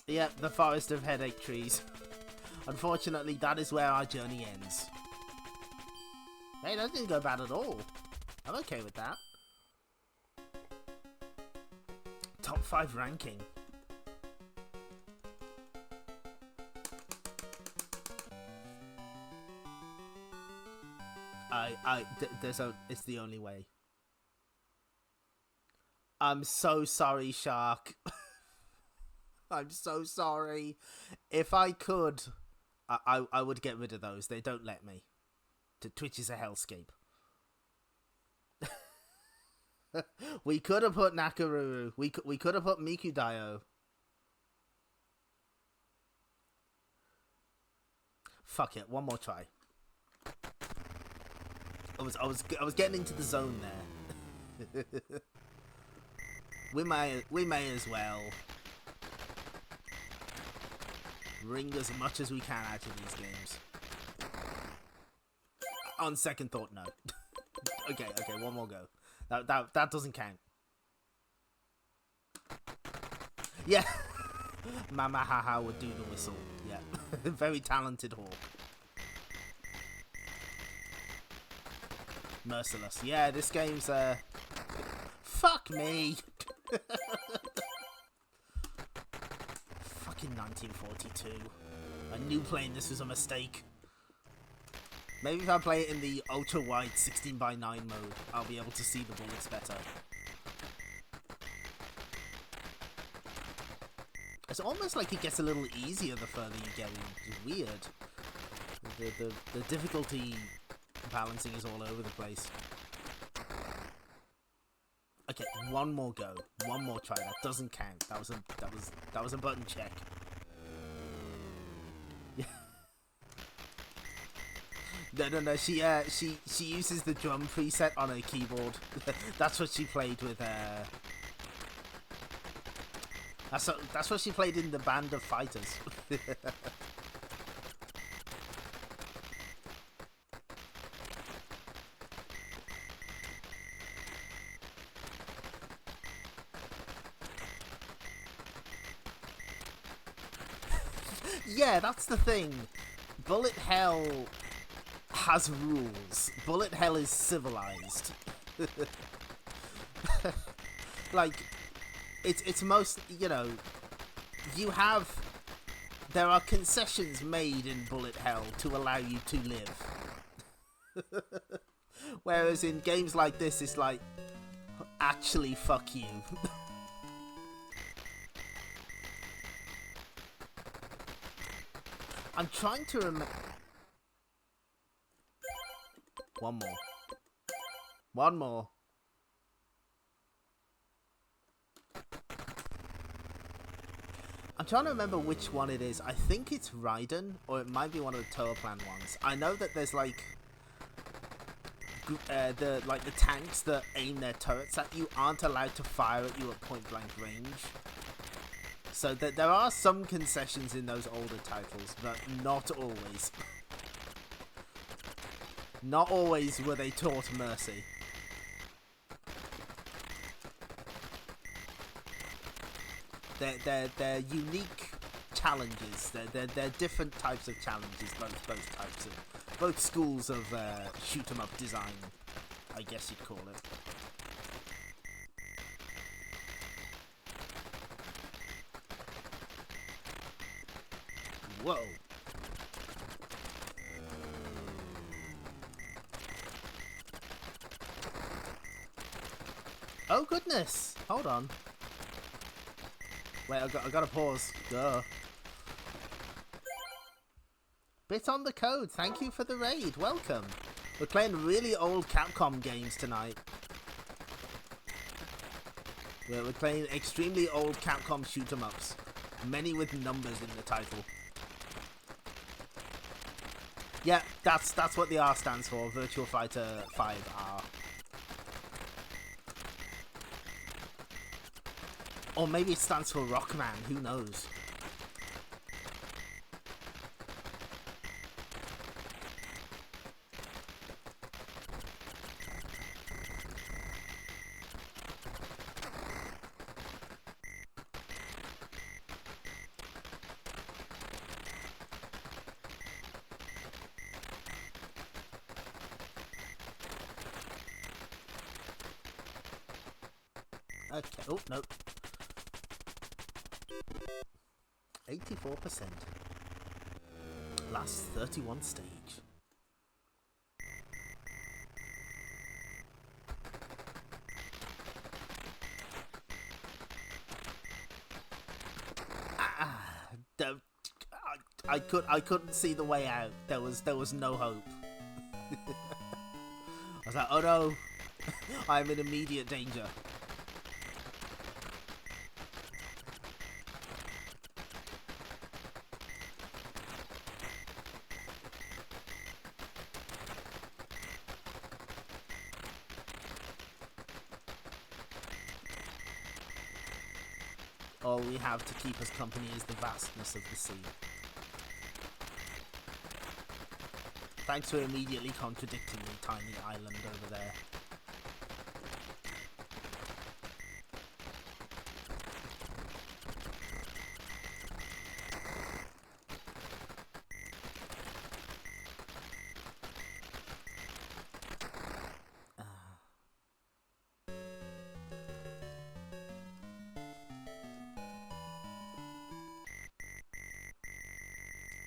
Yep, the forest of headache trees. Unfortunately, that is where our journey ends. Hey, that didn't go bad at all. I'm okay with that. Top 5 ranking. It's the only way. I'm so sorry, Shark. I'm so sorry. If I could, I would get rid of those. They don't let me. Twitch is a hellscape. We could have put Nakaruru. We could have put Mikudayo. Fuck it. One more try. I was getting into the zone there. we may as well wring as much as we can out of these games. On second thought, no. Okay, one more go. That doesn't count. Yeah. Mama Haha would do the whistle. Yeah. Very talented hawk. Merciless. Yeah, this game's fuck me. Fucking 1942. I knew playing this was a mistake. Maybe if I play it in the ultra-wide 16:9 mode, I'll be able to see the bullets better. It's almost like it gets a little easier the further you get in. It's weird. The difficulty balancing is all over the place. Okay, one more go. One more try. That doesn't count. That was a button check. No. She uses the drum preset on her keyboard. That's what she played with. That's what she played in the Band of Fighters. Yeah, that's the thing. Bullet Hell has rules. Bullet Hell is civilized. Like, it's most, you know, there are concessions made in Bullet Hell to allow you to live. Whereas in games like this, it's like, actually, fuck you. I'm trying to remember. One more. I'm trying to remember which one it is. I think it's Raiden, or it might be one of the Toaplan ones. I know that there's like the tanks that aim their turrets at you aren't allowed to fire at you at point blank range. So there are some concessions in those older titles, but not always. Not always were they taught mercy. They're unique challenges. They're different types of challenges. Both schools of shoot 'em up design, I guess you'd call it. Whoa. Oh goodness! Hold on. Wait, I gotta pause. Duh. Bit on the code. Thank you for the raid. Welcome. We're playing really old Capcom games tonight. We're playing extremely old Capcom shoot 'em ups. Many with numbers in the title. Yeah, that's what the R stands for. Virtua Fighter 5R. Or maybe it stands for Rockman. Who knows? Okay. Oh, no. 84%. Last 31 stage. I couldn't see the way out. There was no hope. I was like, oh no, I'm in immediate danger. All we have to keep us company is the vastness of the sea. Thanks for immediately contradicting the tiny island over there.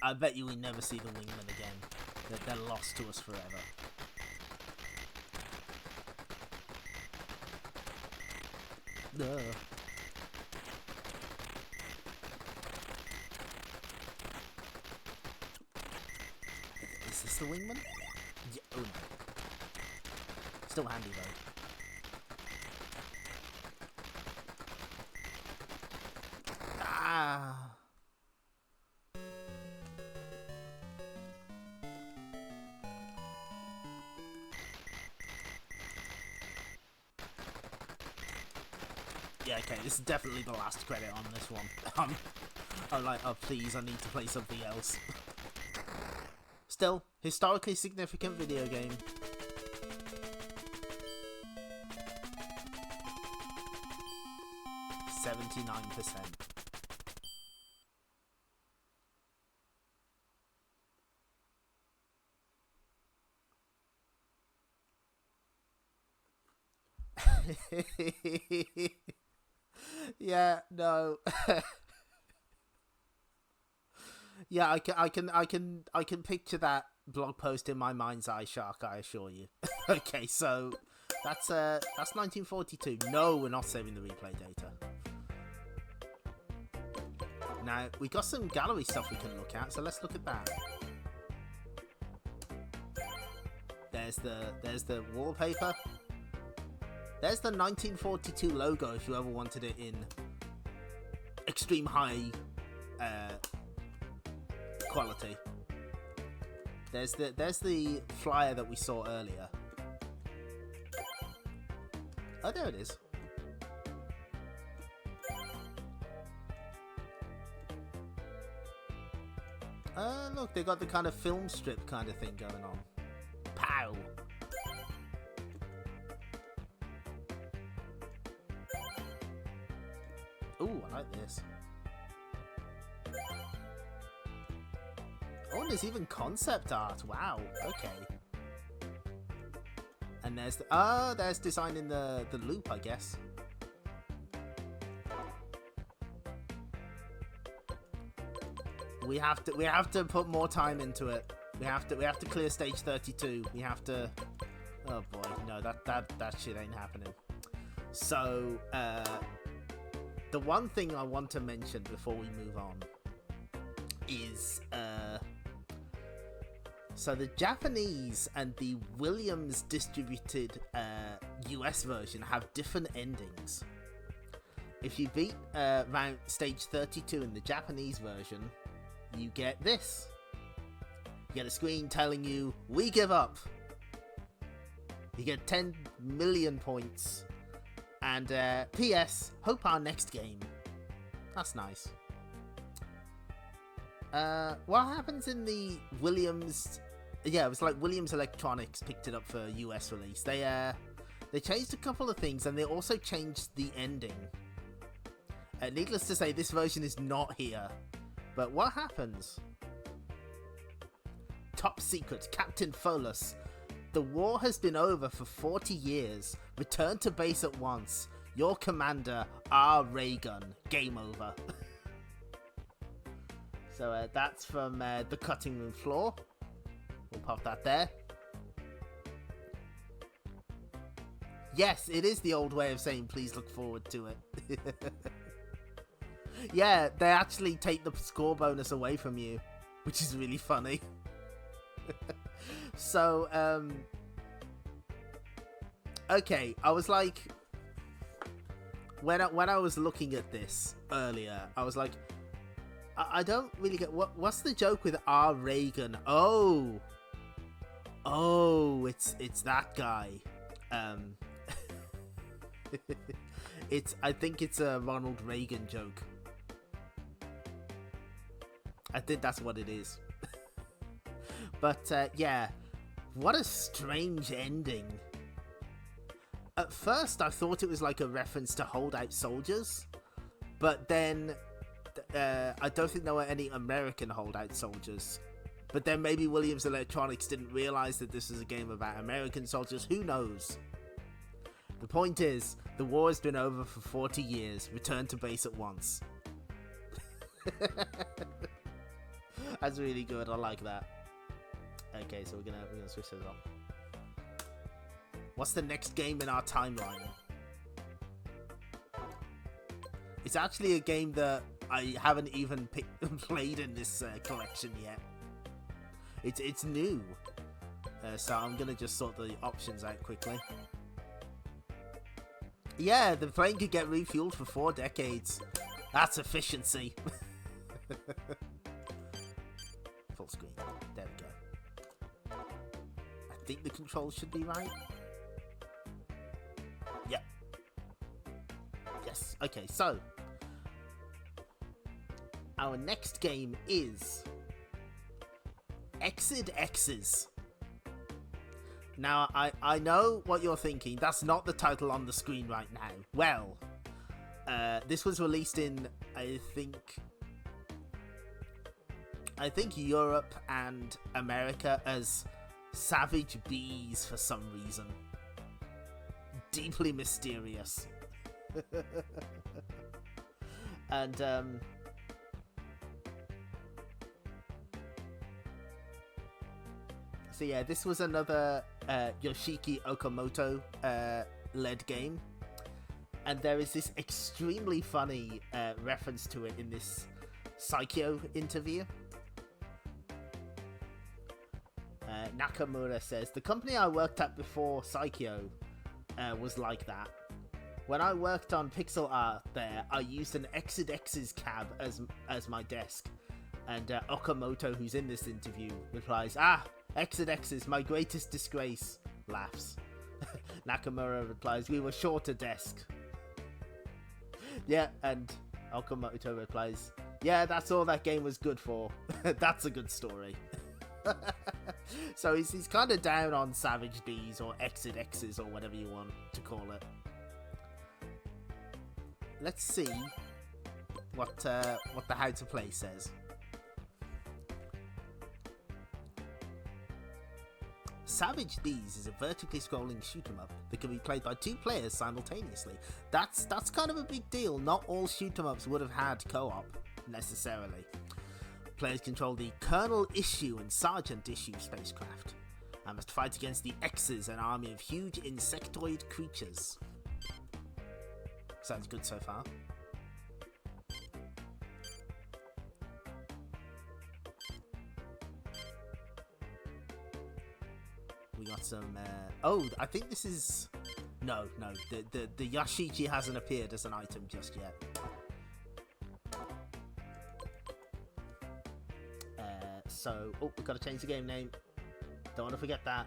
I bet you we never see the wingmen again. They're lost to us forever. Is this the wingman? Yeah, oh no. Still handy though. Ah. Yeah, okay, this is definitely the last credit on this one. I'm like, oh please, I need to play something else. Still, historically significant video game. %79. Yeah, no. Yeah, I can picture that blog post in my mind's eye, Shark, I assure you. Okay, so that's 1942. No, we're not saving the replay data. Now, we got some gallery stuff we can look at, so let's look at that. There's the wallpaper. There's the 1942 logo if you ever wanted it in extreme high quality. There's the flyer that we saw earlier. Oh, there it is. Look, they got the kind of film strip kind of thing going on. Pow! Ooh, I like this. Oh, and there's even concept art. Wow, okay. And there's the, there's designing the loop, I guess. We have to put more time into it. We have to clear stage 32. We have to. Oh boy, no, that shit ain't happening. So, the one thing I want to mention before we move on is so the Japanese and the Williams distributed US version have different endings. If you beat round stage 32 in the Japanese version, you get this. You get a screen telling you, we give up. You get 10 million points. And P.S. Hope our next game. That's nice. What happens in the Williams... Yeah, it was like Williams Electronics picked it up for US release. They changed a couple of things, and they also changed the ending. Needless to say, this version is not here. But what happens? Top secret, Captain Pholus. The war has been over for 40 years. Return to base at once. Your commander, R. Raygun. Game over. So that's from the cutting room floor. We'll pop that there. Yes, it is the old way of saying please look forward to it. Yeah, they actually take the score bonus away from you, which is really funny. So, okay, I was like, when I was looking at this earlier, I was like, I don't really get what's the joke with R. Reagan? Oh, it's that guy. I think it's a Ronald Reagan joke. I think that's what it is. But yeah, what a strange ending. At first I thought it was like a reference to Holdout Soldiers, but then I don't think there were any American Holdout Soldiers. But then maybe Williams Electronics didn't realize that this was a game about American soldiers. Who knows? The point is, the war has been over for 40 years. Return to base at once. That's really good. I like that. Okay, so we're gonna switch those off. What's the next game in our timeline? It's actually a game that I haven't even played in this collection yet. It's new, so I'm gonna just sort the options out quickly. Yeah, the plane could get refueled for 4 decades. That's efficiency. Full screen. There we go. I think the controls should be right. Yep. Yes. Okay, so our next game is Exit X's. Now, I know what you're thinking. That's not the title on the screen right now. Well, this was released in, I think Europe and America as Savage Bees for some reason. Deeply mysterious. And, so yeah, this was another Yoshiki Okamoto led game, and there is this extremely funny reference to it in this Psycho interview. Nakamura says, the company I worked at before Psycho was like that. When I worked on pixel art there, I used an Exit X's cab as my desk. And Okamoto, who's in this interview, replies, Exit X's my greatest disgrace. Laughs. Nakamura replies, we were short a desk. Yeah, and Okamoto replies, yeah, that's all that game was good for. That's a good story. So he's kind of down on Savage Bees or Exit X's or whatever you want to call it. Let's see what the how to play says. Savage Bees is a vertically scrolling shoot 'em up that can be played by 2 players simultaneously. That's kind of a big deal. Not all shoot 'em ups would have had co-op necessarily. Players control the Colonel Issue and Sergeant Issue spacecraft and must fight against the X's, an army of huge insectoid creatures. Sounds good so far. We got some, I think this is, no, the Yashichi hasn't appeared as an item just yet. So, we've got to change the game name. Don't want to forget that.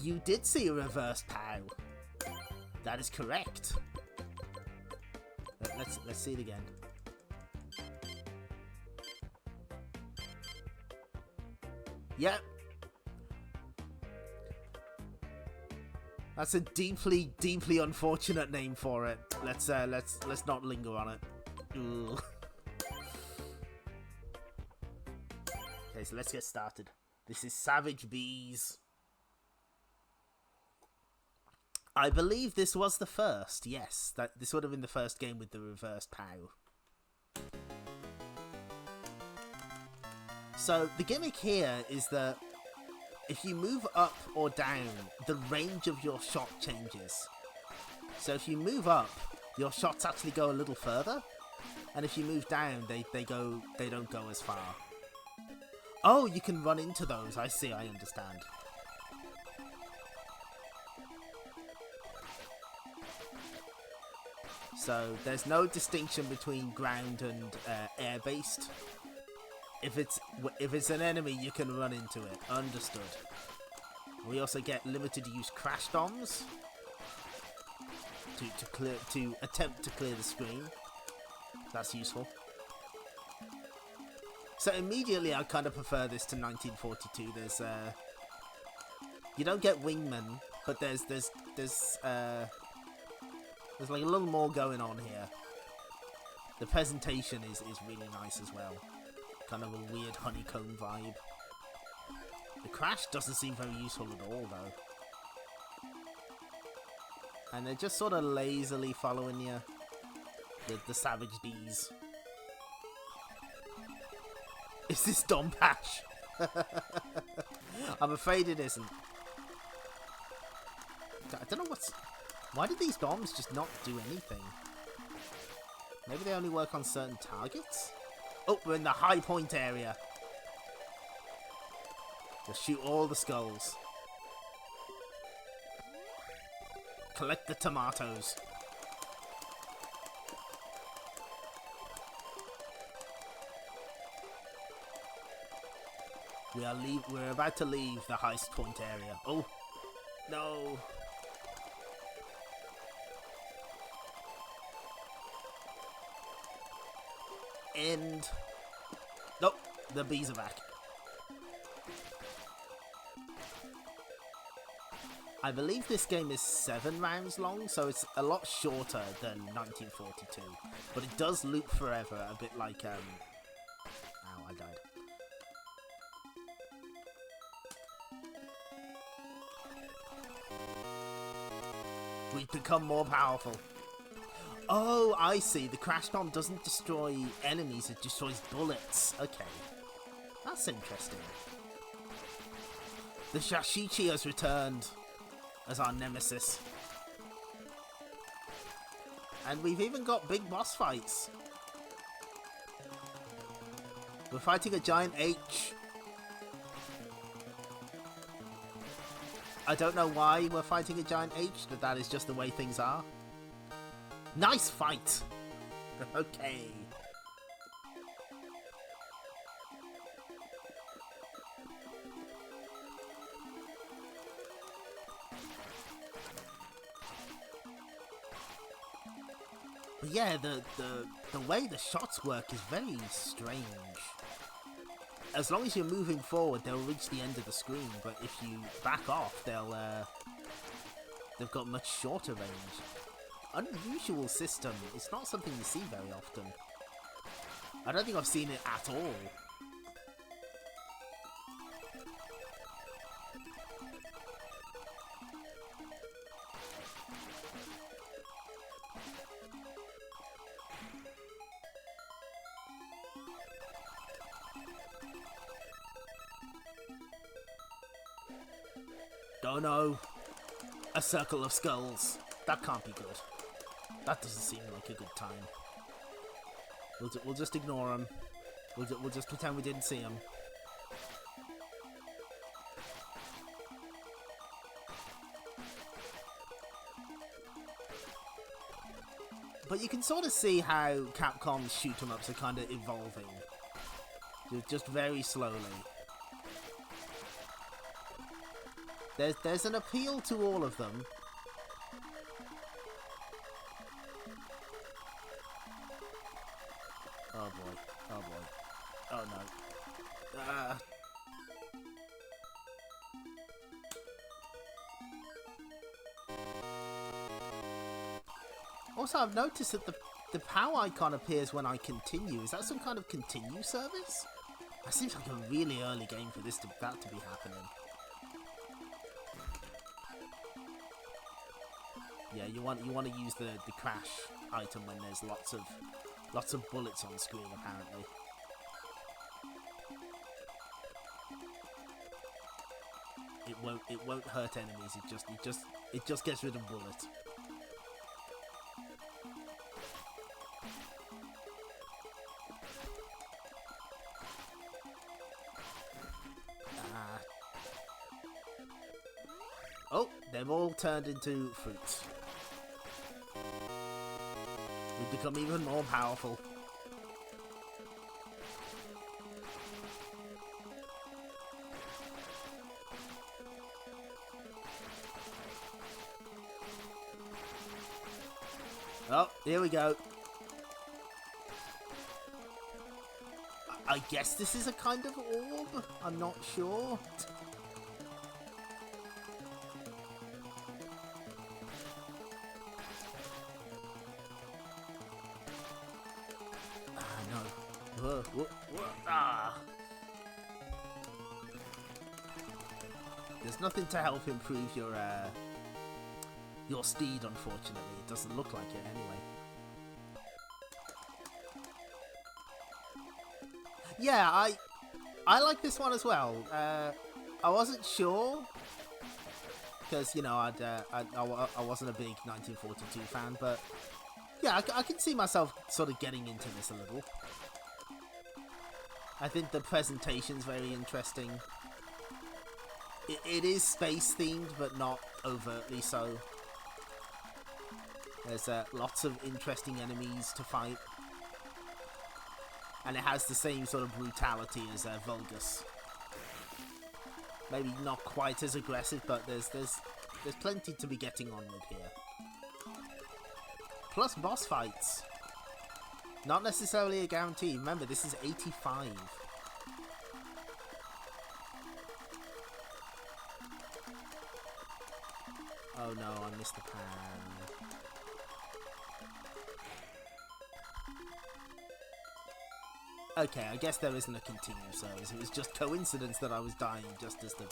You did see a reverse POW. That is correct. Let's see it again. Yep. That's a deeply, deeply unfortunate name for it. Let's not linger on it. Ugh. Okay, so let's get started. This is Savage Bees. I believe this was the first. Yes, this would have been the first game with the reversed POW. So the gimmick here is that if you move up or down, the range of your shot changes. So if you move up, your shots actually go a little further, and if you move down, they don't go as far. Oh, you can run into those. I see. I understand. So there's no distinction between ground and air-based. If it's an enemy, you can run into it. Understood. We also get limited use crash bombs to attempt to clear the screen. That's useful. So immediately, I kind of prefer this to 1942. There's you don't get wingmen, but there's like a little more going on here. The presentation is really nice as well. Kind of a weird honeycomb vibe. The crash doesn't seem very useful at all, though. And they're just sort of lazily following you. The Savage Bees. Is this Dom Patch? I'm afraid it isn't. I don't know what's... Why did these bombs just not do anything? Maybe they only work on certain targets? Oh, we're in the high point area. Just shoot all the skulls. Collect the tomatoes. We're about to leave the high point area. Oh, no. End. Nope, the bees are back. I believe this game is 7 rounds long, so it's a lot shorter than 1942. But it does loop forever, a bit like, Ow, I died. We've become more powerful. Oh, I see. The crash bomb doesn't destroy enemies, it destroys bullets. Okay. That's interesting. The Shashichi has returned as our nemesis. And we've even got big boss fights. We're fighting a giant H. I don't know why we're fighting a giant H, but that is just the way things are. Nice fight! Okay. But yeah, the way the shots work is very strange. As long as you're moving forward, they'll reach the end of the screen, but if you back off, they've got much shorter range. Unusual system. It's not something you see very often. I don't think I've seen it at all. Oh no. A circle of skulls. That can't be good. That doesn't seem like a good time. We'll just ignore him. We'll just pretend we didn't see him. But you can sort of see how Capcom's shoot-em-ups are kind of evolving. Just very slowly. There's an appeal to all of them. Oh boy. Oh boy. Oh no. Also, I've noticed that the POW icon appears when I continue. Is that some kind of continue service? That seems like a really early game for that to be happening. Yeah, you want to use the crash item when there's lots of bullets on screen, apparently. It won't hurt enemies. It just gets rid of bullets. Oh, they've all turned into fruits. We've become even more powerful. Oh, here we go. I guess this is a kind of orb? I'm not sure. There's nothing to help improve your speed, unfortunately. It doesn't look like it anyway. Yeah, I like this one as well. I wasn't sure because, you know, I wasn't a big 1942 fan, but yeah, I can see myself sort of getting into this a little. I think the presentation's very interesting. It is space-themed, but not overtly so. There's lots of interesting enemies to fight. And it has the same sort of brutality as Vulgus. Maybe not quite as aggressive, but there's plenty to be getting on with here. Plus boss fights. Not necessarily a guarantee. Remember, this is 85. Oh no, I missed the pan. Okay, I guess there isn't a continue service. It was just coincidence that I was dying just as the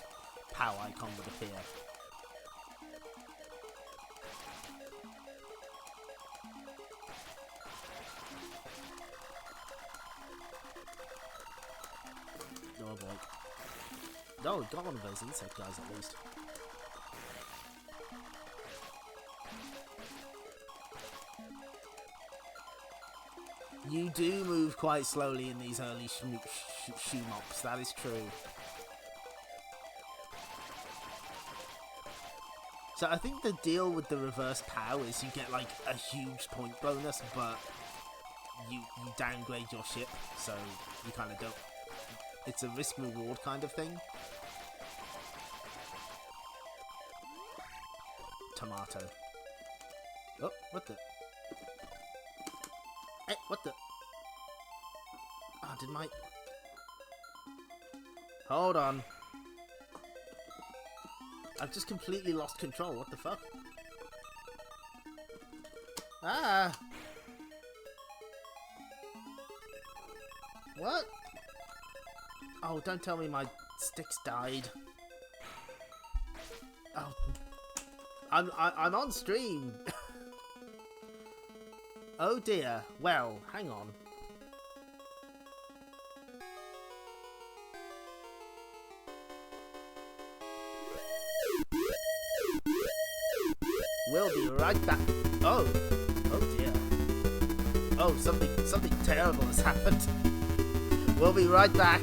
POW icon would appear. Oh boy. Oh, we got one of those insect guys at least. You do move quite slowly in these early shmups, that is true. So I think the deal with the reverse POW is you get like a huge point bonus, but you downgrade your ship, so you kind of don't. It's a risk-reward kind of thing. Tomato. Oh, what the? Hey, what the? Oh, did my... Hold on. I've just completely lost control. What the fuck? Ah! What? Oh, don't tell me my sticks died. Oh. I'm on stream. Oh dear. Well, hang on. We'll be right back. Oh. Oh dear. Oh, something terrible has happened. We'll be right back.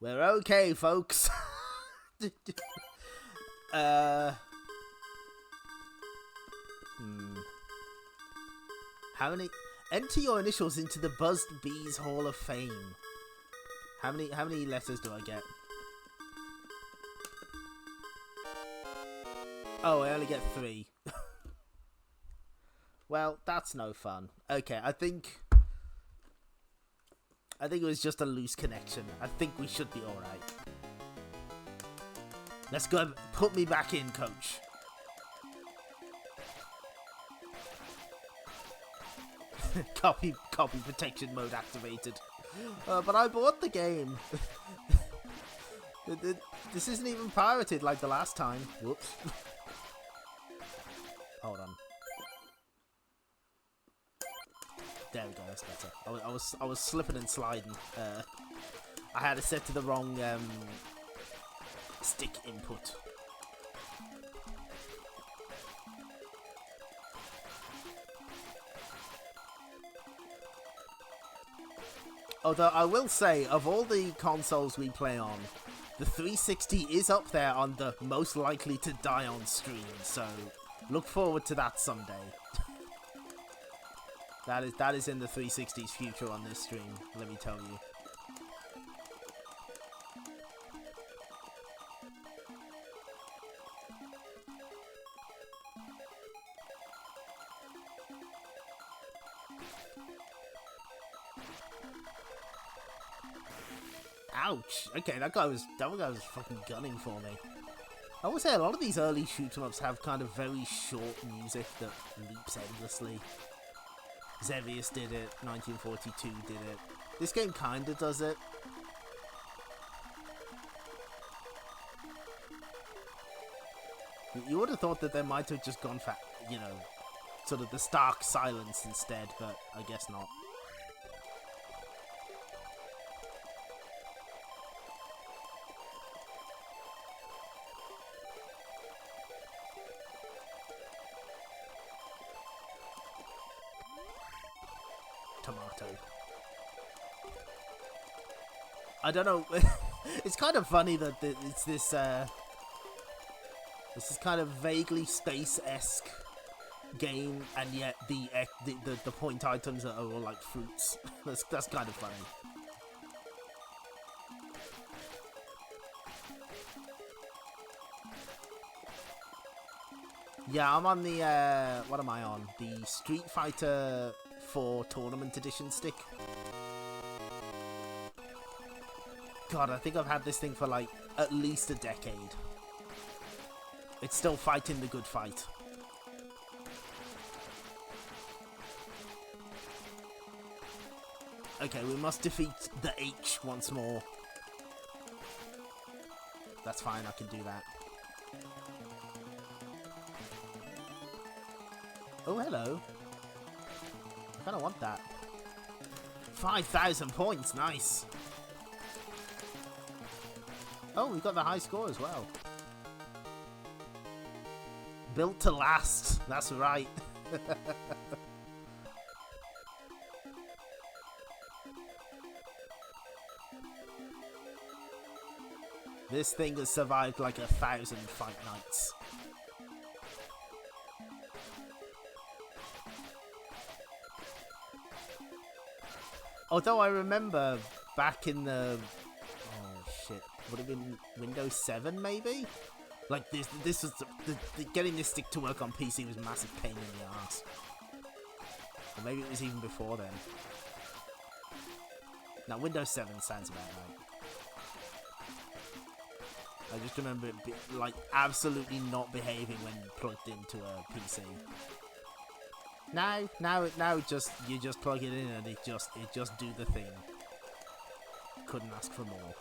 We're okay, folks. How many? Enter your initials into the Buzzed Bees Hall of Fame. How many letters do I get? Oh, I only get 3. Well, that's no fun. Okay, I think it was just a loose connection. I think we should be alright. Let's go. Put me back in, coach. Copy protection mode activated. But I bought the game. This isn't even pirated like the last time. Whoops. Hold on. There we go. That's better. I was slipping and sliding. I had it set to the wrong stick input. Although I will say, of all the consoles we play on, the 360 is up there on the most likely to die on stream, so look forward to that someday. That is in the 360's future on this stream, let me tell you. Ouch! Okay, that guy was fucking gunning for me. I would say a lot of these early shoot-'em-ups have kind of very short music that leaps endlessly. Xevious did it, 1942 did it. This game kinda does it. You would have thought that they might have just gone for, you know, sort of the stark silence instead, but I guess not. Tomato. I don't know. It's kind of funny that it's this. This is kind of vaguely space-esque game, and yet the point items are all like fruits. That's kind of funny. Yeah, I'm on the what am I on? The Street Fighter 4 Tournament Edition stick. God, I think I've had this thing for like at least a decade. It's still fighting the good fight. Okay, we must defeat the H once more. That's fine, I can do that. Oh, hello. I kind of want that. 5,000 points, nice. Oh, we got the high score as well. Built to last, that's right. This thing has survived like 1,000 fight nights. Although I remember back in the... Oh shit, would have been Windows 7 maybe? Like this was getting this stick to work on PC was a massive pain in the ass. Or maybe it was even before then. Now Windows 7 sounds about right. I just remember it like absolutely not behaving when plugged into a PC. Now just you just plug it in and it just do the thing. Couldn't ask for more.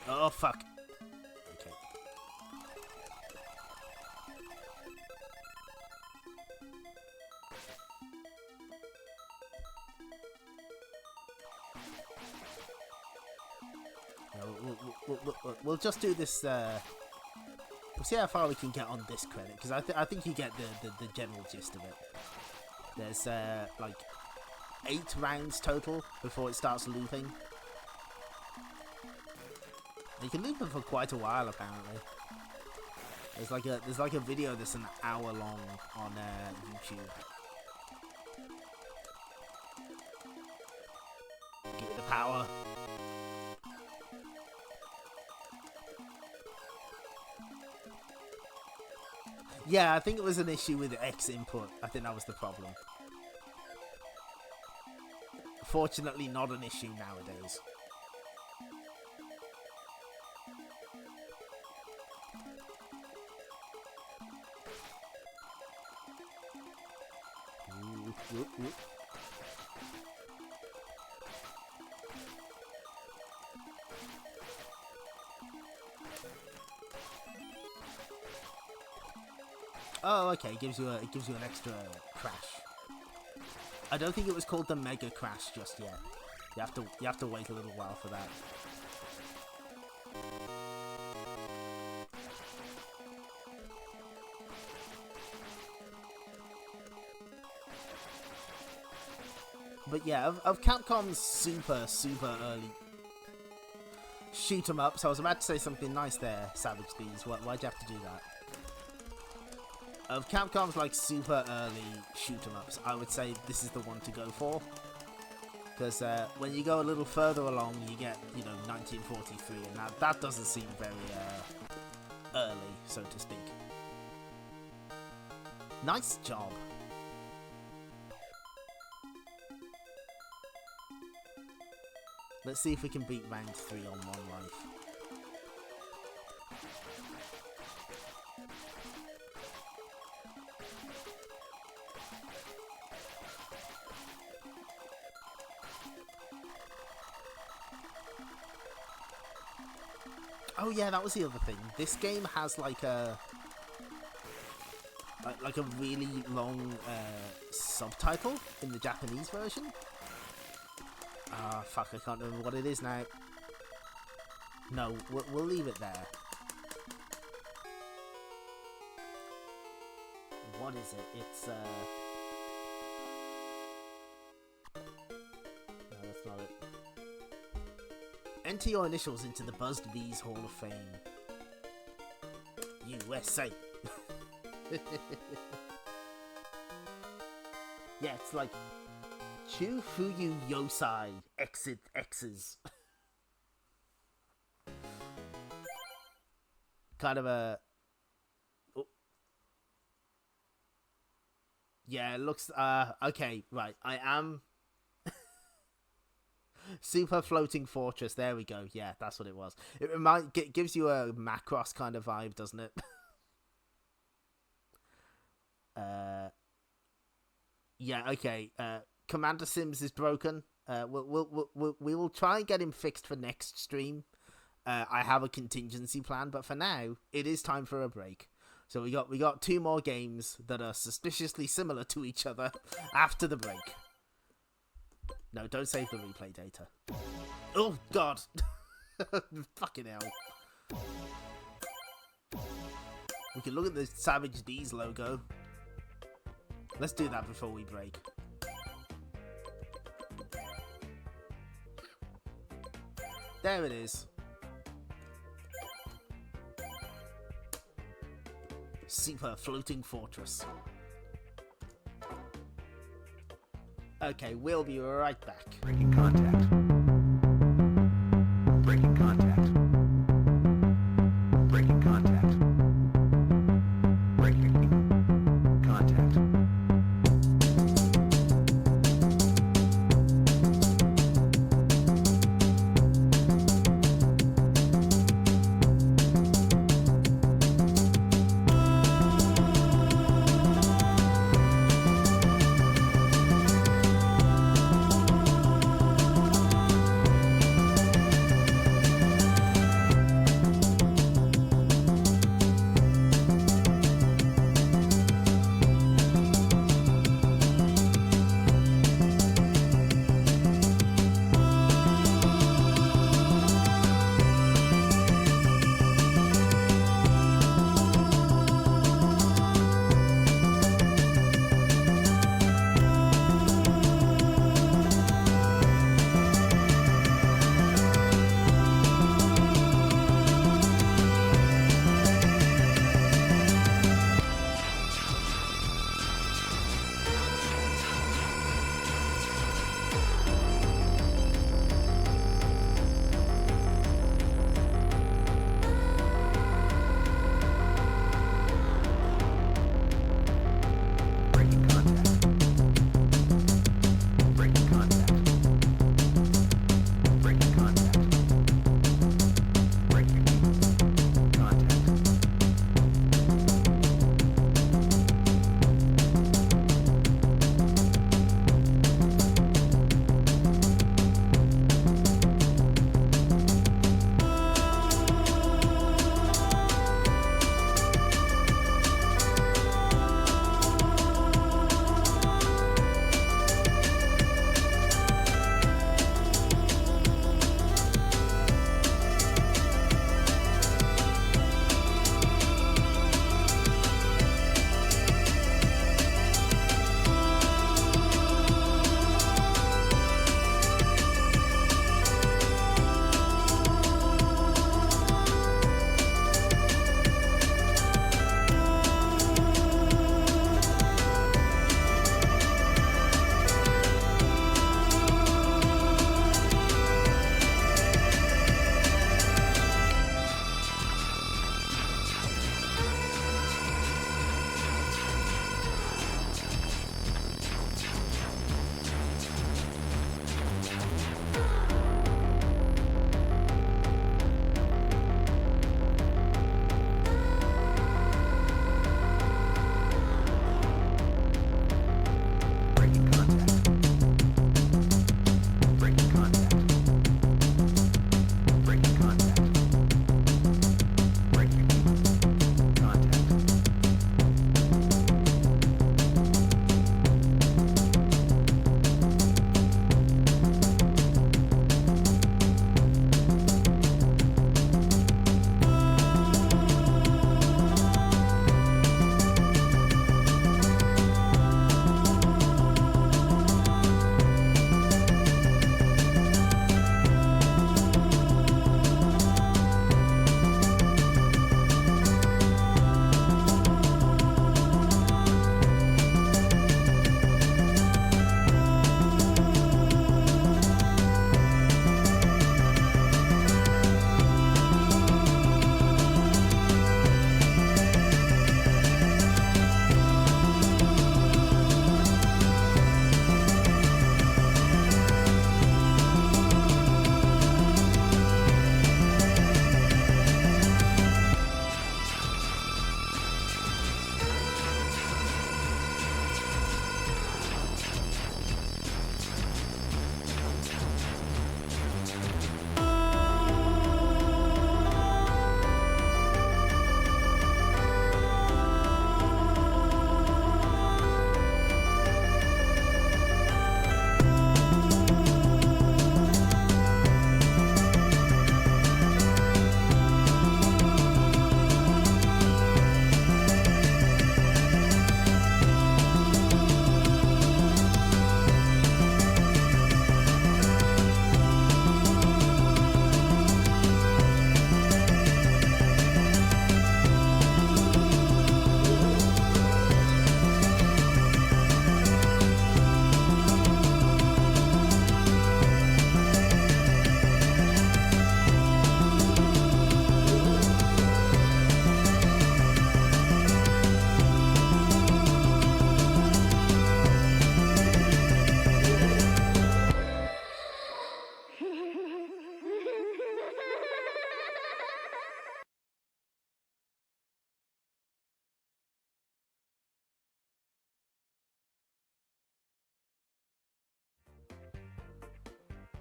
Oh fuck. Okay. No, we'll just do this. We'll see how far we can get on this credit, because I think you get the general gist of it. There's like 8 rounds total before it starts looping. You can loop it for quite a while, apparently. There's like a video that's an hour long on YouTube. Give it the power. Yeah, I think it was an issue with X input. I think that was the problem. Fortunately, not an issue nowadays. Whoop, whoop. Oh, okay. It gives you an extra crash. I don't think it was called the Mega Crash just yet. You have to wait a little while for that. But yeah, of Capcom's super early shoot 'em ups, I was about to say something nice there, Savage Bees. Why'd you have to do that? Of Capcom's like super early shoot 'em ups, I would say this is the one to go for. Because when you go a little further along, you get, 1943, and that doesn't seem very early, so to speak. Nice job. Let's see if we can beat round 3 on 1 life. Oh yeah, that was the other thing. This game has like a really long subtitle in the Japanese version. Ah, fuck, I can't remember what it is now. No, we'll leave it there. What is it? It's, no, that's not it. Enter your initials into the Buzzed Bees Hall of Fame. USA. Yeah, it's like Chu Fuyu Yosai Exit X's. Kind of a... Oh. Yeah, it looks... okay, right. I am... Super Floating Fortress. There we go. Yeah, that's what it was. It gives you a Macross kind of vibe, doesn't it? Yeah, okay. Commander Sims is broken. We will try and get him fixed for next stream. I have a contingency plan, but for now, it is time for a break. So we got 2 more games that are suspiciously similar to each other after the break. No, don't save the replay data. Oh God! Fucking hell. We can look at the Savage D's logo. Let's do that before we break. There it is. Super Floating Fortress. Okay, we'll be right back. Breaking contact. Breaking contact. Breaking contact. Breaking contact.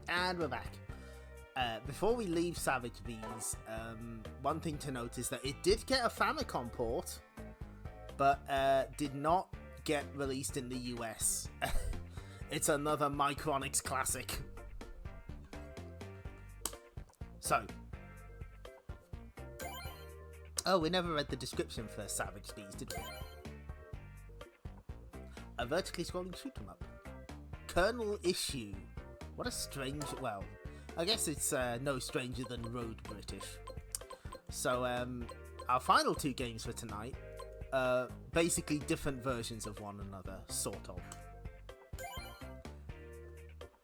And we're back. Before we leave Savage Bees, one thing to note is that it did get a Famicom port, but did not get released in the US. It's another Micronix classic. So. Oh, we never read the description for Savage Bees, did we? A vertically scrolling shoot 'em up. Kernel issue. What a strange... Well, I guess it's no stranger than Road British. So, our final two games for tonight are basically different versions of one another, sort of.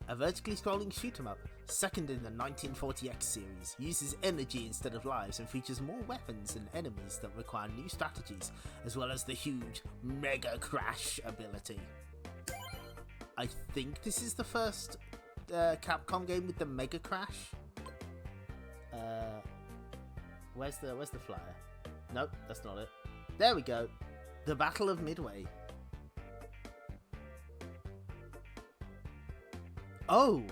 A vertically scrolling shoot 'em up, second in the 1940X series, uses energy instead of lives and features more weapons and enemies that require new strategies, as well as the huge Mega Crash ability. I think this is the first Capcom game with the Mega Crash. Where's the flyer? Nope, that's not it. There we go. The Battle of Midway. Oh!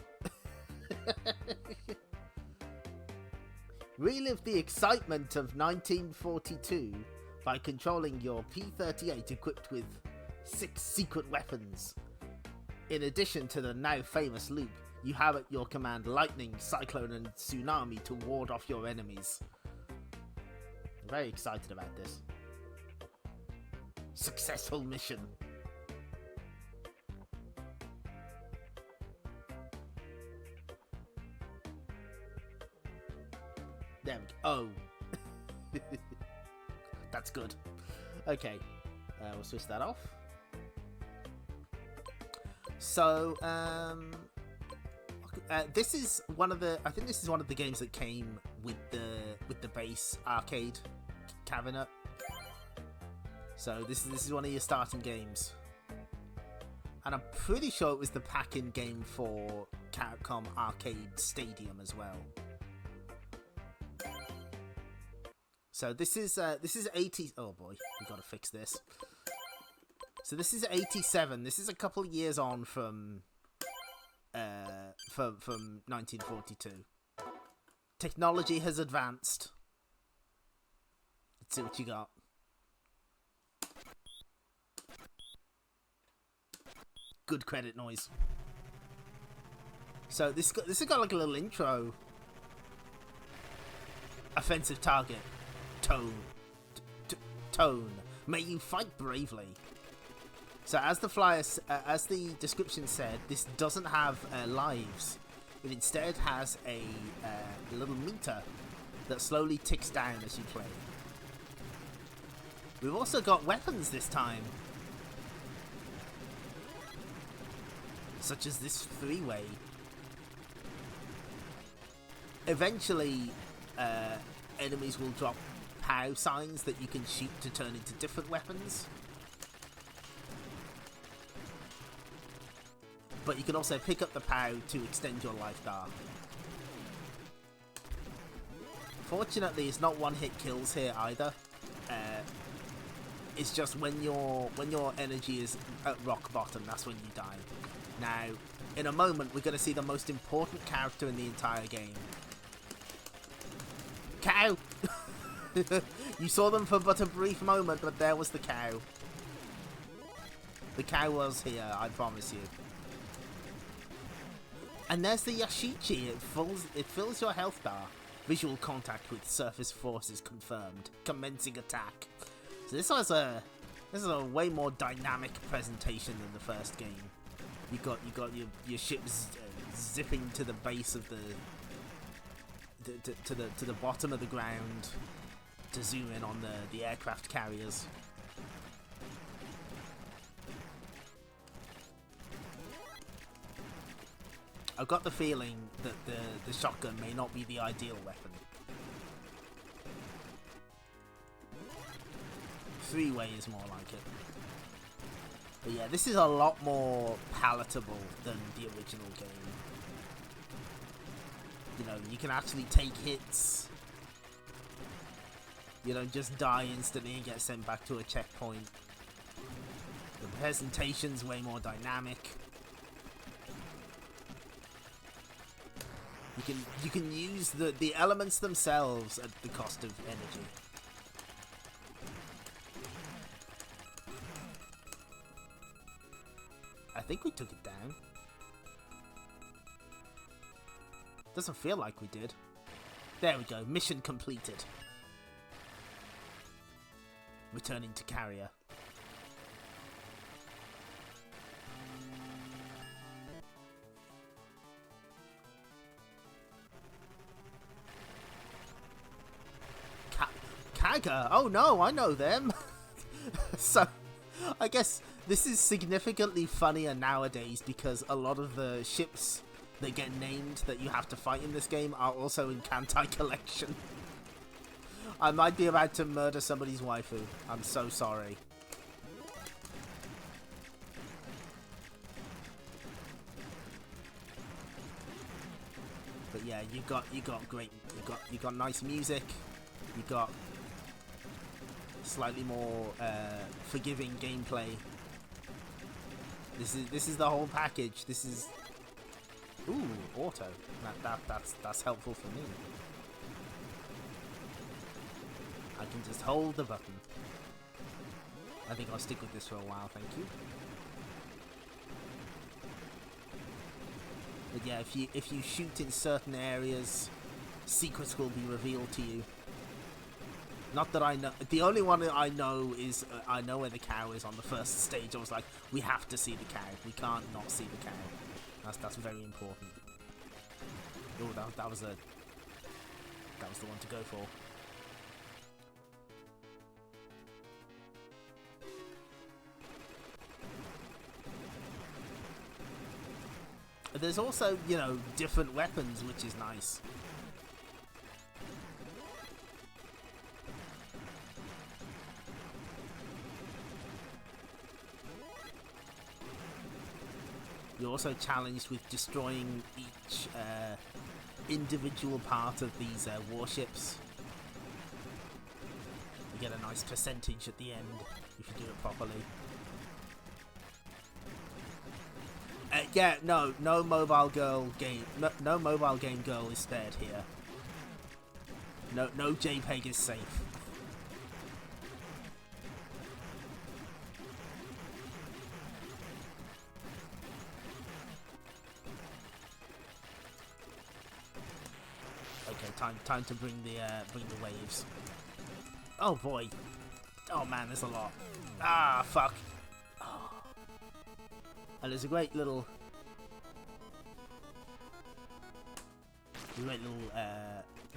Relive the excitement of 1942 by controlling your P-38 equipped with 6 secret weapons. In addition to the now famous loop, you have at your command lightning, cyclone and tsunami to ward off your enemies. I'm very excited about this. Successful mission. There we go. Oh. That's good. Okay. We'll switch that off. So, this is one of the... I think this is one of the games that came with the base arcade cabinet. So this is one of your starting games. And I'm pretty sure it was the pack-in game for Capcom Arcade Stadium as well. So this is 80. Oh boy, we gotta fix this. So this is 87. This is a couple of years on from 1942. Technology has advanced. Let's see what you got. Good credit noise. So this has got like a little intro. Offensive target. Tone. May you fight bravely. So as the description said, this doesn't have lives. It instead has a little meter that slowly ticks down as you play. We've also got weapons this time, such as this 3-way. Eventually, enemies will drop POW signs that you can shoot to turn into different weapons. But you can also pick up the POW to extend your life bar. Fortunately, it's not one-hit kills here either. It's just when your energy is at rock bottom, that's when you die. Now, in a moment, we're going to see the most important character in the entire game. Cow! You saw them for but a brief moment, but there was the cow. The cow was here, I promise you. And there's the Yashichi. It fills your health bar. Visual contact with surface forces confirmed. Commencing attack. So this is a way more dynamic presentation than the first game. You got your ships zipping to the base of to the bottom of the ground to zoom in on the aircraft carriers. I've got the feeling that the shotgun may not be the ideal weapon. 3-way is more like it. But yeah, this is a lot more palatable than the original game. You know, you can actually take hits. You don't just die instantly and get sent back to a checkpoint. The presentation's way more dynamic. You can use the elements themselves at the cost of energy. I think we took it down. Doesn't feel like we did. There we go. Mission completed. Returning to carrier. Kaga? Oh no, I know them. So, I guess this is significantly funnier nowadays because a lot of the ships that get named that you have to fight in this game are also in Kantai Collection. I might be about to murder somebody's waifu. I'm so sorry. But yeah, you got nice music. You got slightly more forgiving gameplay. This is the whole package. This is auto. That's helpful for me. I can just hold the button. I think I'll stick with this for a while, thank you. But yeah, if you shoot in certain areas, secrets will be revealed to you. Not that I know. The only one that I know is I know where the cow is on the first stage. I was like, we have to see the cow. We can't not see the cow. That's very important. Oh, that was the one to go for. There's also, you know, different weapons, which is nice. You're also challenged with destroying each individual part of these warships. You get a nice percentage at the end if you do it properly. Yeah, no mobile girl game. No mobile game girl is spared here. No JPEG is safe. Okay, time to bring the waves. Oh boy. Oh man, there's a lot. Ah, fuck. Oh. And there's a great little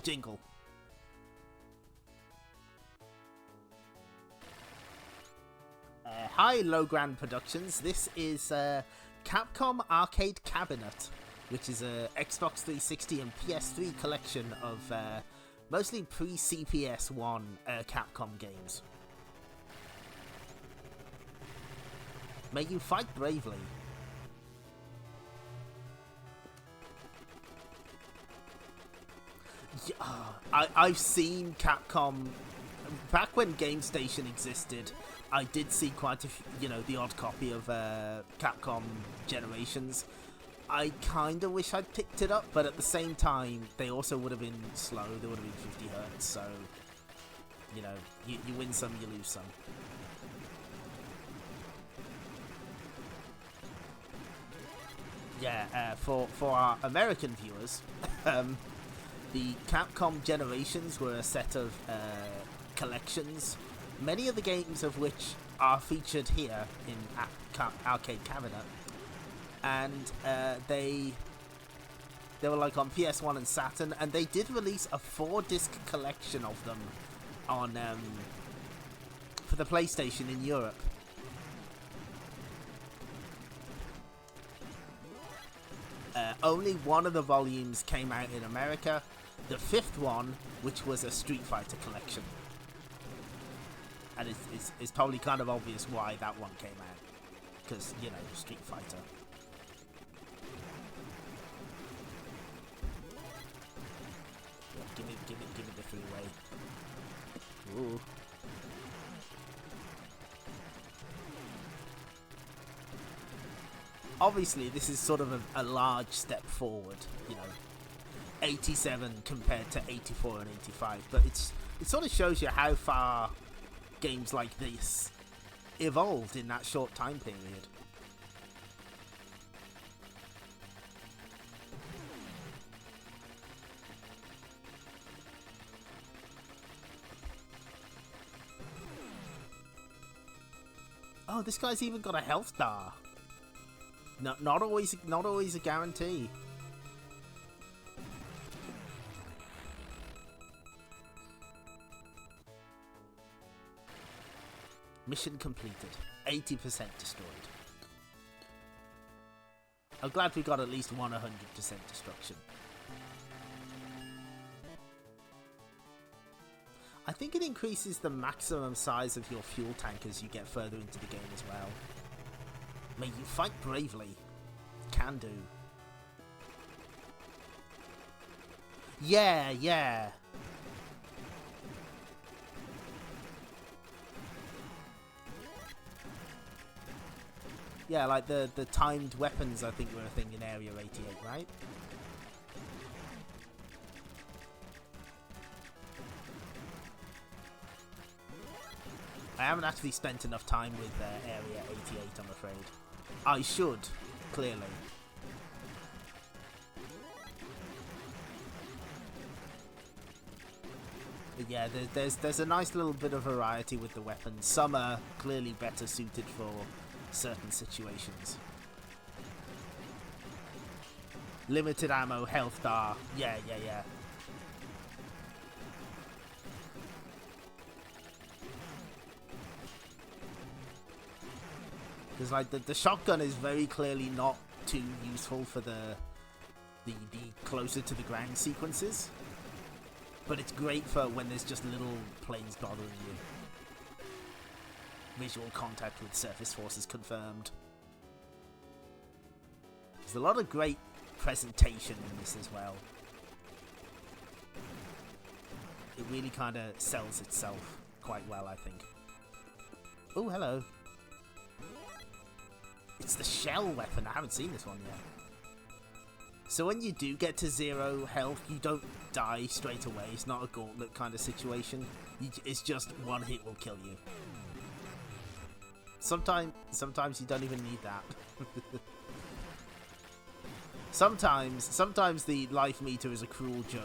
jingle. Hi, Lowgrand Productions. This is Capcom Arcade Cabinet, which is a Xbox 360 and PS3 collection of mostly pre-CPS1 Capcom games. May you fight bravely. Yeah, I've seen Capcom back when GameStation existed. I did see quite a few, you know, the odd copy of Capcom Generations. I kind of wish I'd picked it up, but at the same time, they also would have been slow. They would have been 50 hertz, so you know, you win some, you lose some. Yeah, for our American viewers, the Capcom Generations were a set of collections, many of the games of which are featured here in Arcade Cabinet, and they were like on PS1 and Saturn, and they did release a 4-disc collection of them on for the PlayStation in Europe. Only one of the volumes came out in America. The 5th one, which was a Street Fighter collection. And it's probably kind of obvious why that one came out. Because, you know, Street Fighter. Yeah, give me the freeway. Ooh. Obviously, this is sort of a large step forward, you know. 87 compared to 84 and 85, but it sort of shows you how far games like this evolved in that short time period. Oh, this guy's even got a health bar. Not always a guarantee. Mission completed. 80% destroyed. I'm glad we got at least 100% destruction. I think it increases the maximum size of your fuel tank as you get further into the game as well. May you fight bravely. Can do. Yeah. Yeah, like the timed weapons, I think, were a thing in Area 88, right? I haven't actually spent enough time with Area 88, I'm afraid. I should, clearly. But yeah, there's a nice little bit of variety with the weapons. Some are clearly better suited for certain situations. Limited ammo, health bar. Yeah. Because like the shotgun is very clearly not too useful for the closer to the ground sequences, but it's great for when there's just little planes bothering you. Visual contact with surface forces confirmed. There's a lot of great presentation in this as well. It really kind of sells itself quite well, I think. Oh, hello. It's the shell weapon. I haven't seen this one yet. So when you do get to 0 health, you don't die straight away. It's not a gauntlet kind of situation. It's just one hit will kill you. Sometimes you don't even need that. Sometimes the life meter is a cruel joke.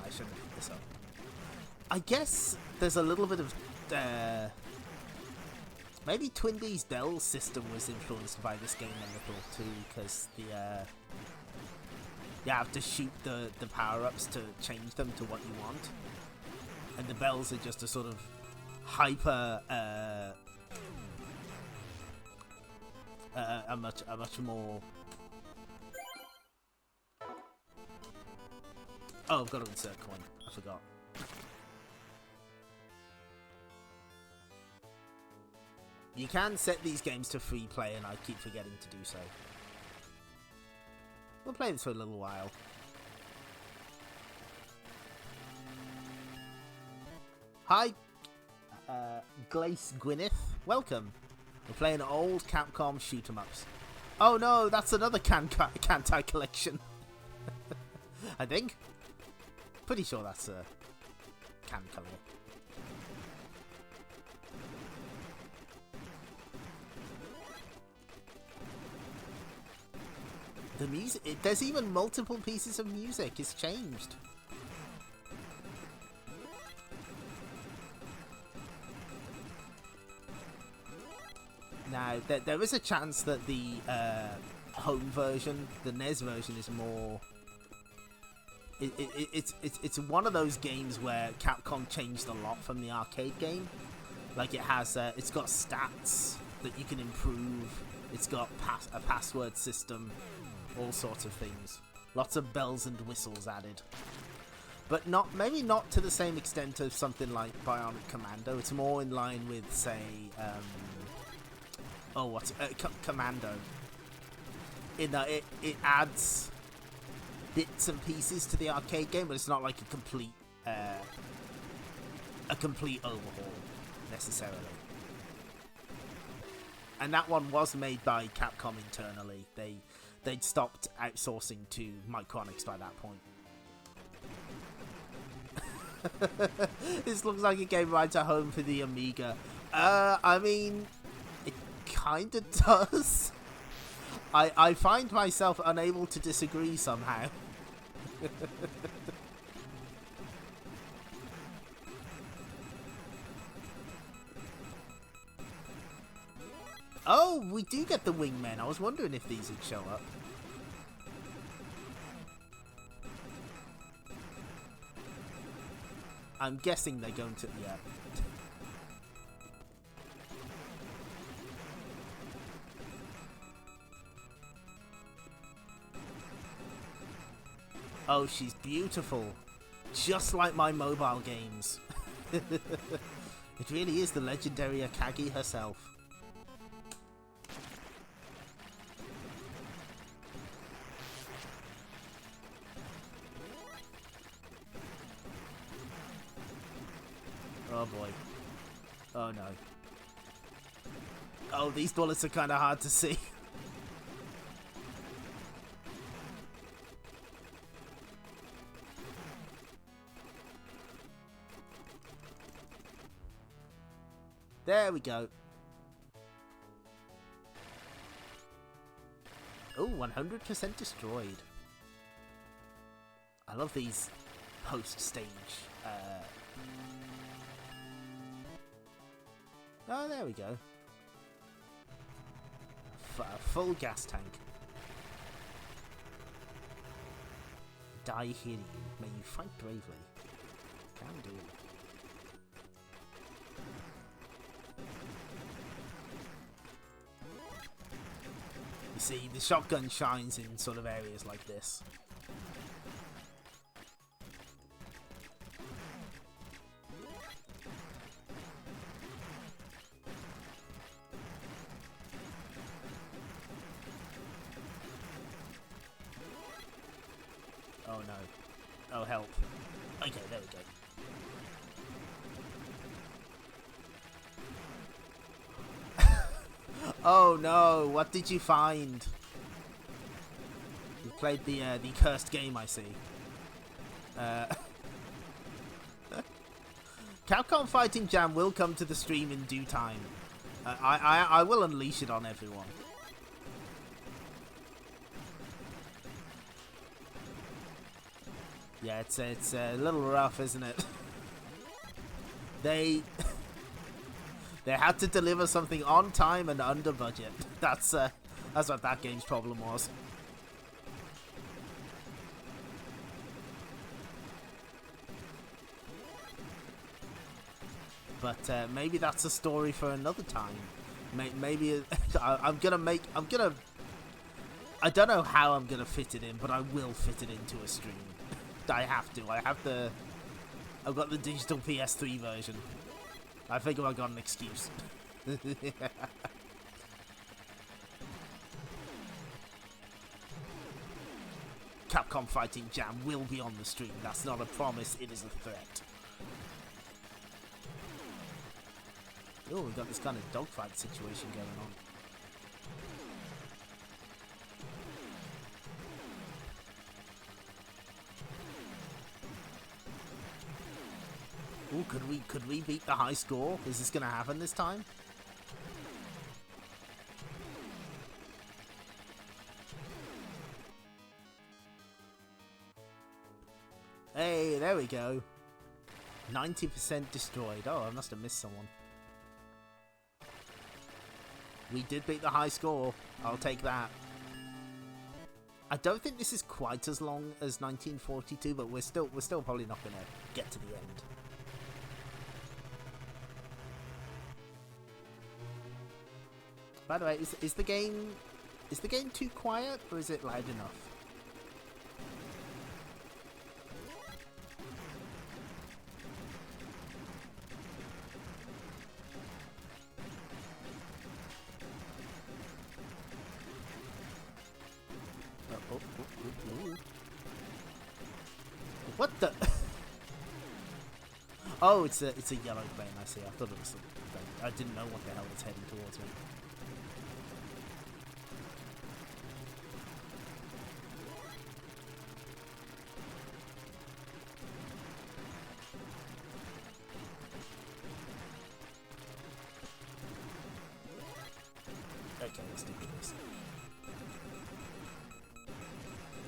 I shouldn't have picked this up. I guess there's a little bit of maybe Twinbee's Bell system was influenced by this game a little too, because you have to shoot the power-ups to change them to what you want, and the bells are just a sort of hyper a much more. Oh, I've got to insert coin. I forgot. You can set these games to free play, and I keep forgetting to do so. We'll play this for a little while. Hi, Glace Gwyneth. Welcome. We're playing old Capcom shoot-em-ups. Oh no, that's another Kantai collection. I think. Pretty sure that's a Can color. The music, there's even multiple pieces of music. It's changed. Now, there is a chance that the home version, the NES version, is more. It's one of those games where Capcom changed a lot from the arcade game. Like it has, it's got stats that you can improve. It's got a password system. All sorts of things. Lots of bells and whistles added. But maybe not to the same extent as something like Bionic Commando. It's more in line with, say, Commando. In that it adds bits and pieces to the arcade game, but it's not like a complete overhaul, necessarily. and that one was made by Capcom internally. They'd stopped outsourcing to Micronics by that point. This looks like a game right at home for the Amiga. I mean, it kinda does. I find myself unable to disagree somehow. Oh, we do get the wingmen. I was wondering if these would show up. I'm guessing they're going to... yeah. Oh, she's beautiful. Just like my mobile games. It really is the legendary Akagi herself. Oh boy. Oh no. Oh, these bullets are kind of hard to see. There we go. Oh, 100% destroyed. I love these post-stage. Oh, there we go. Full gas tank. Die here, may you fight bravely. Can do. You see, the shotgun shines in sort of areas like this. Oh no. Oh, help. Okay, there we go. Oh no, what did you find? You played the cursed game, I see. Capcom Fighting Jam will come to the stream in due time. I will unleash it on everyone. Yeah, it's a little rough, isn't it? They had to deliver something on time and under budget. That's what that game's problem was. But maybe that's a story for another time. Maybe I don't know how I'm gonna fit it in, but I will fit it into a stream. I have to. I've got the digital PS3 version. I figure I got an excuse. Capcom Fighting Jam will be on the stream. That's not a promise, it is a threat. Oh, we've got this kind of dogfight situation going on. Ooh, could we beat the high score? Is this gonna happen this time? Hey, there we go. 90% destroyed. Oh, I must have missed someone. We did beat the high score. I'll take that. I don't think this is quite as long as 1942, but we're still probably not gonna get to the end. By the way, is the game too quiet, or is it loud enough? What the? Oh, it's a yellow plane. I see. I thought it was. I didn't know what the hell was heading towards me. Okay, let's do this.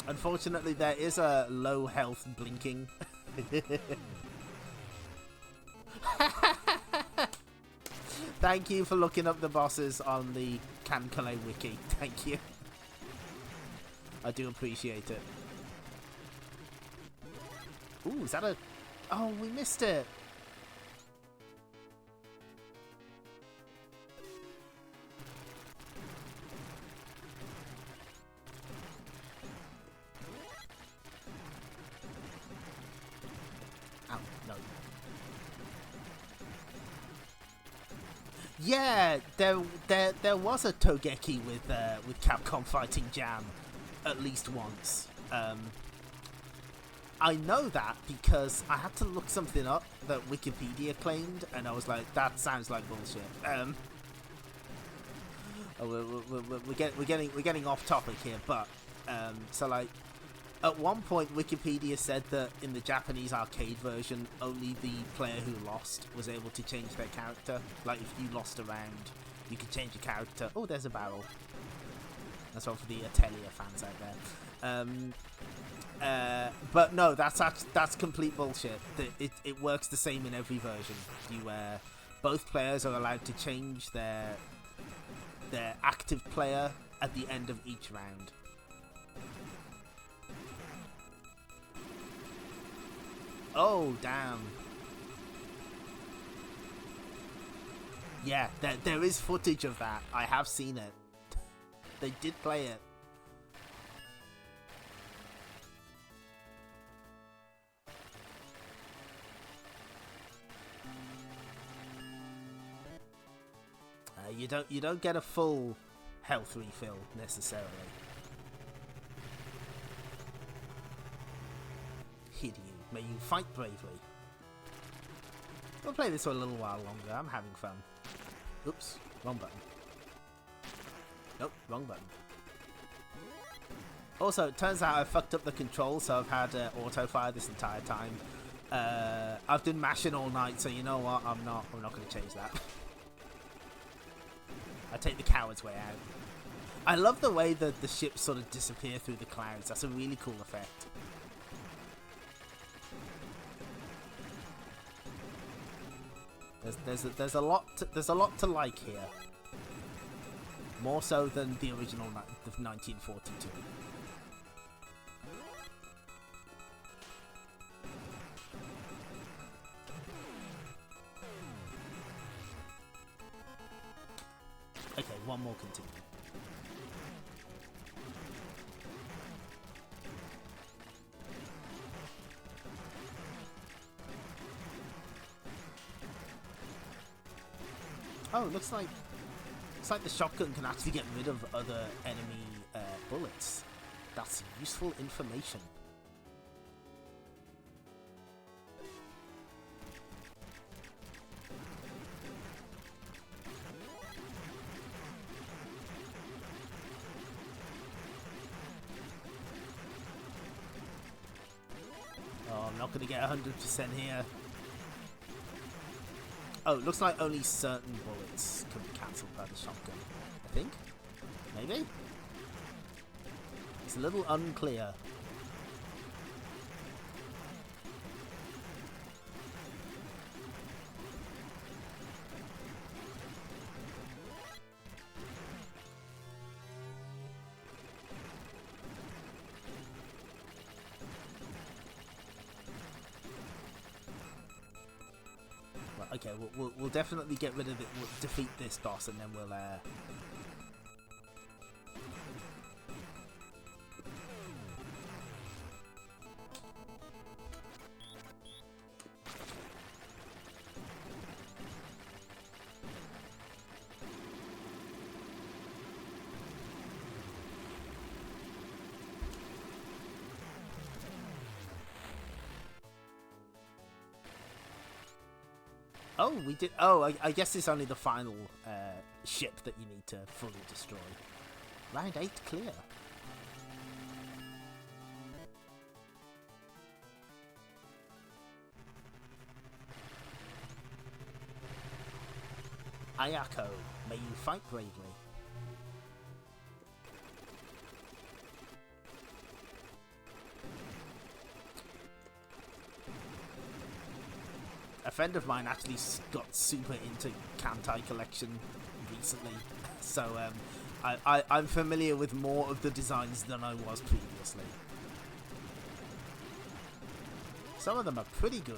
Unfortunately, there is a low health blinking. Thank you for looking up the bosses on the Cancale wiki. Thank you. I do appreciate it. Ooh, is that a... Oh, we missed it. Ow, no. Yeah, there was a Togeki with Capcom Fighting Jam at least once. I know that because I had to look something up that Wikipedia claimed, and I was like, that sounds like bullshit. We're getting off topic here, but so like at one point Wikipedia said that in the Japanese arcade version, only the player who lost was able to change their character. Like if you lost a round, you could change your character. Oh, there's a barrel. That's one for the Atelier fans out there. But no, that's complete bullshit. It works the same in every version. Both players are allowed to change their active player at the end of each round. Oh damn! Yeah, there is footage of that. I have seen it. They did play it. You don't get a full health refill necessarily. Hit you. May you fight bravely. We'll play this for a little while longer. I'm having fun. Oops, wrong button. Nope, wrong button. Also, it turns out I fucked up the controls, so I've had auto fire this entire time. I've been mashing all night, so you know what? I'm not going to change that. I take the coward's way out. I love the way that the ships sort of disappear through the clouds. That's a really cool effect. There's a lot to like here. More so than the original 1942. Okay, one more continue. Oh, looks like the shotgun can actually get rid of other enemy bullets. That's useful information. Oh, I'm not going to get 100% here. Oh, it looks like only certain bullets can be cancelled by the shotgun. I think? Maybe? It's a little unclear. Okay, we'll definitely get rid of it. We'll defeat this boss, and then we'll Oh, we did. Oh, I guess it's only the final ship that you need to fully destroy. Round 8 clear. Ayako, may you fight bravely. friend of mine actually got super into Kantai collection recently, so I'm familiar with more of the designs than I was previously. Some of them are pretty good.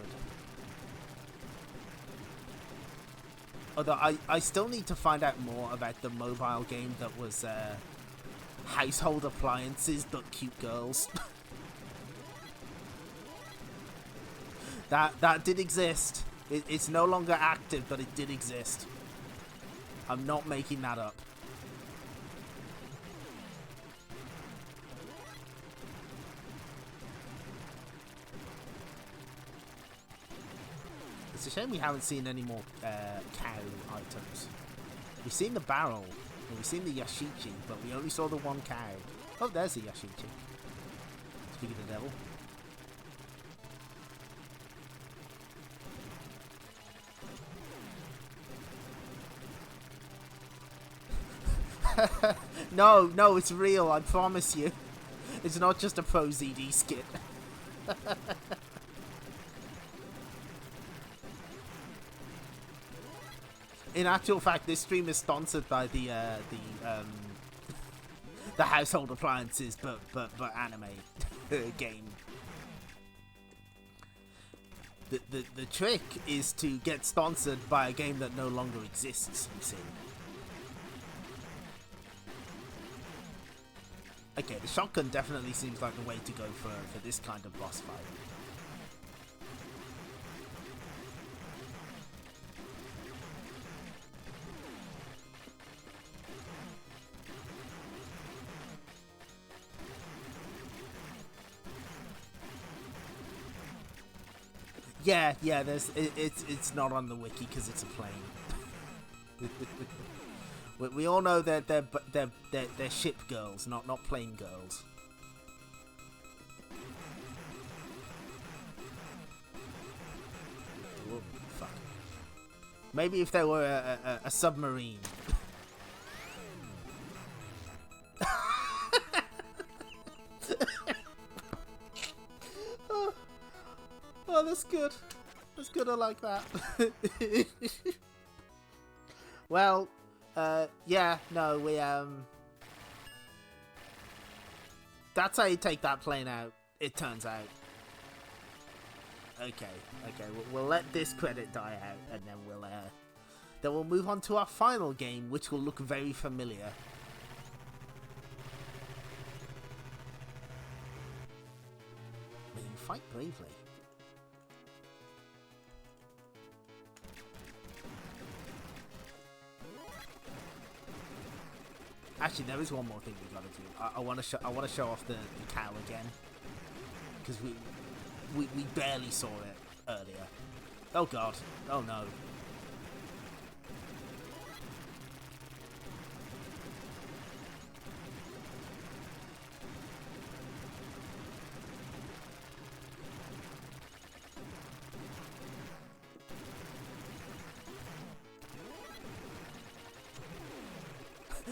Although I still need to find out more about the mobile game that was Household Appliances but Cute Girls. That did exist. It's no longer active, but it did exist. I'm not making that up. It's a shame we haven't seen any more cow items. We've seen the barrel, and we've seen the yashichi, but we only saw the one cow. Oh, there's the yashichi. Speak of the devil. No, it's real, I promise you. It's not just a Pro ZD skit. In actual fact, this stream is sponsored by the Household Appliances but anime game. The trick is to get sponsored by a game that no longer exists, you see. Okay, the shotgun definitely seems like the way to go for this kind of boss fight. Yeah, it's not on the wiki because it's a plane. We all know that they're ship girls, not plane girls. Whoa, fuck. Maybe if they were a submarine. Oh, that's good. That's good. I like that. Well. Yeah, no, we, that's how you take that plane out, it turns out. Okay, we'll let this credit die out, and then we'll move on to our final game, which will look very familiar. May you fight bravely. Actually, there is one more thing we gotta do. I want to show off the cow again, because we barely saw it earlier. Oh god! Oh no!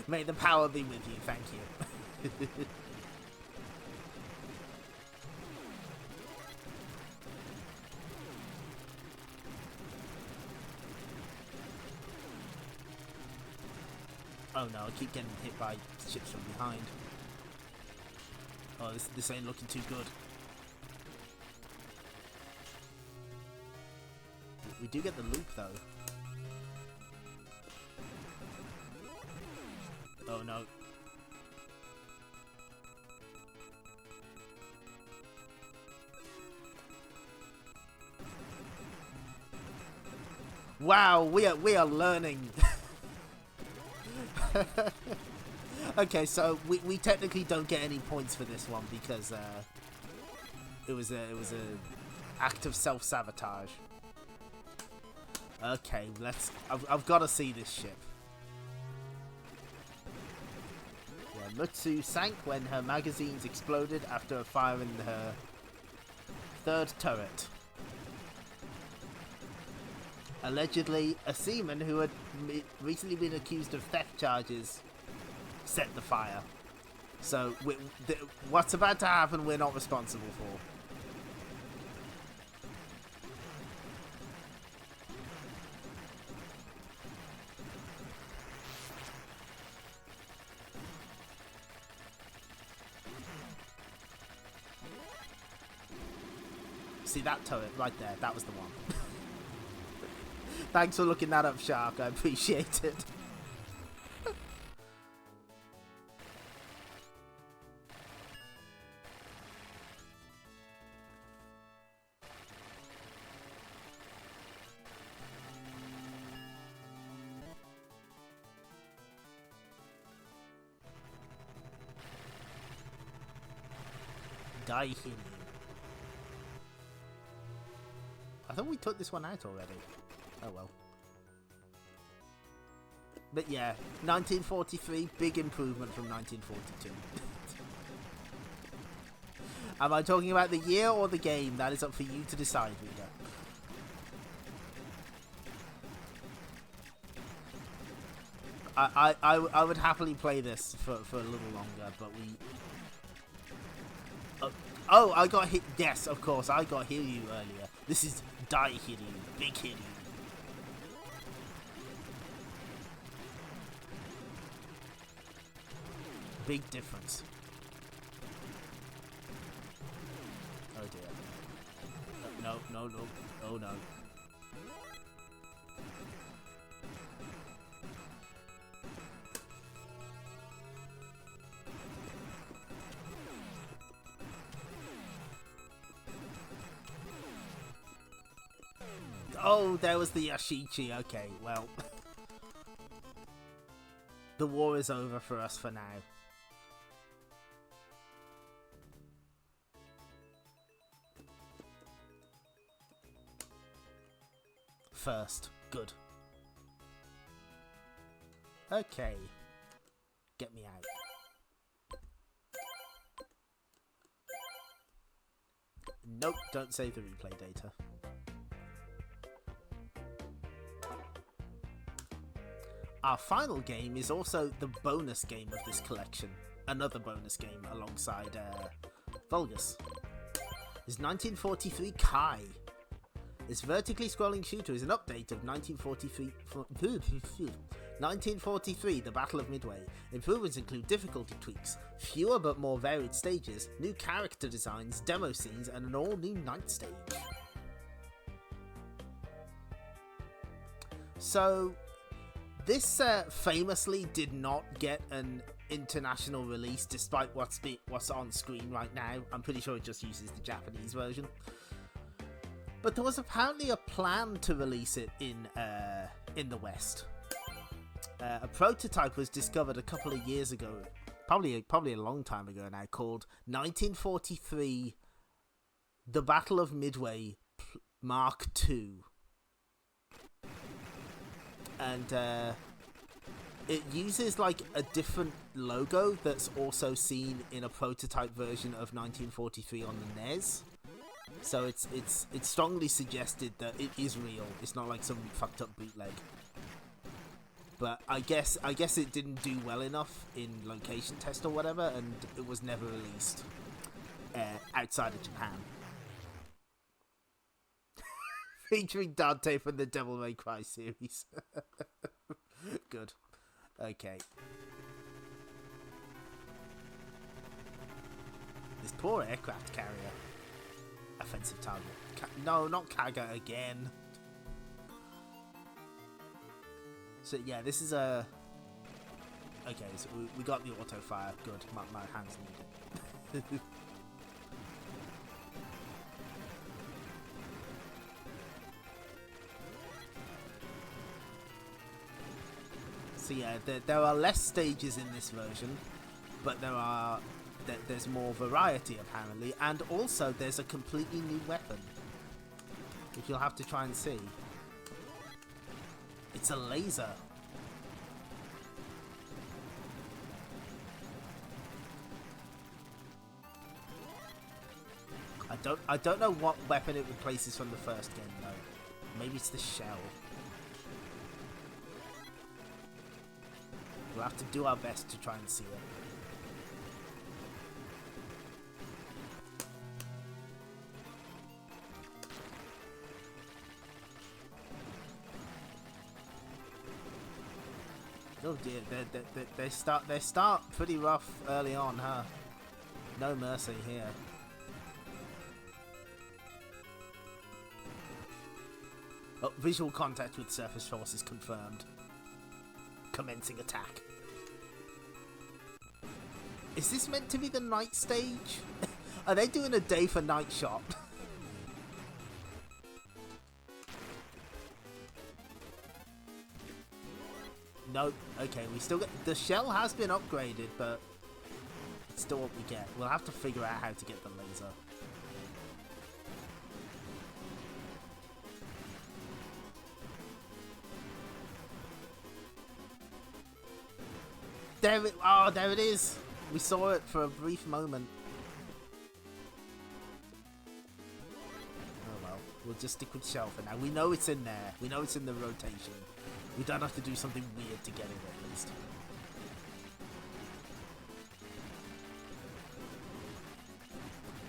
May the power be with you, thank you. Oh no, I keep getting hit by ships from behind. Oh, this ain't looking too good. We do get the loop though. Oh no. Wow, we are learning. Okay, so we technically don't get any points for this one because it was a act of self-sabotage. Okay, I've got to see this ship. Yeah, Mutsu sank when her magazines exploded after a fire in her third turret. Allegedly, a seaman who had recently been accused of theft charges set the fire. So, what's about to happen, we're not responsible for. see that turret right there? That was the one. Thanks for looking that up, Shark. I appreciate it. Die Helium. I thought we took this one out already. Oh well. But yeah, 1943, big improvement from 1942. Am I talking about the year or the game? That is up for you to decide, reader. I would happily play this for a little longer, but we... Oh, I got hit. Yes, of course, I got Hiryu earlier. This is Dai Hiryu, Big Hiryu. Big difference. Oh dear. No, no, no. Oh no. Oh, there was the Yashichi. Okay, well. The war is over for us for now. First. Good. Okay. Get me out. Nope, don't save the replay data. Our final game is also the bonus game of this collection. Another bonus game alongside Vulgus. Is 1943 Kai. This vertically scrolling shooter is an update of 1943, the Battle of Midway. Improvements include difficulty tweaks, fewer but more varied stages, new character designs, demo scenes, and an all-new night stage. So, this famously did not get an international release despite what's on screen right now. I'm pretty sure it just uses the Japanese version. But there was apparently a plan to release it in the West. A prototype was discovered a couple of years ago, probably a long time ago now, called 1943 The Battle of Midway Mark II. And it uses like a different logo that's also seen in a prototype version of 1943 on the NES. So it's strongly suggested that it is real. It's not like some fucked up bootleg. But I guess it didn't do well enough in location test or whatever, and it was never released outside of Japan. Featuring Dante from the Devil May Cry series. Good. Okay. This poor aircraft carrier. Offensive target. No, not Kaga again. So yeah, this is a... Okay, so we got the auto fire. Good. My hands need it. So yeah, there are less stages in this version, but there's more variety apparently, and also there's a completely new weapon, which you'll have to try and see. It's a laser. I don't know what weapon it replaces from the first game though. Maybe it's the shell. We'll have to do our best to try and see it. Oh dear, they start pretty rough early on, huh? No mercy here. Oh, visual contact with surface forces confirmed. Commencing attack. Is this meant to be the night stage? Are they doing a day for night shot? No. Okay, we still get... The shell has been upgraded, but it's still what we get. We'll have to figure out how to get the laser. There it... Oh, there it is! We saw it for a brief moment. Oh well, we'll just stick with shell for now. We know it's in there. We know it's in the rotation. We don't have to do something weird to get it at least.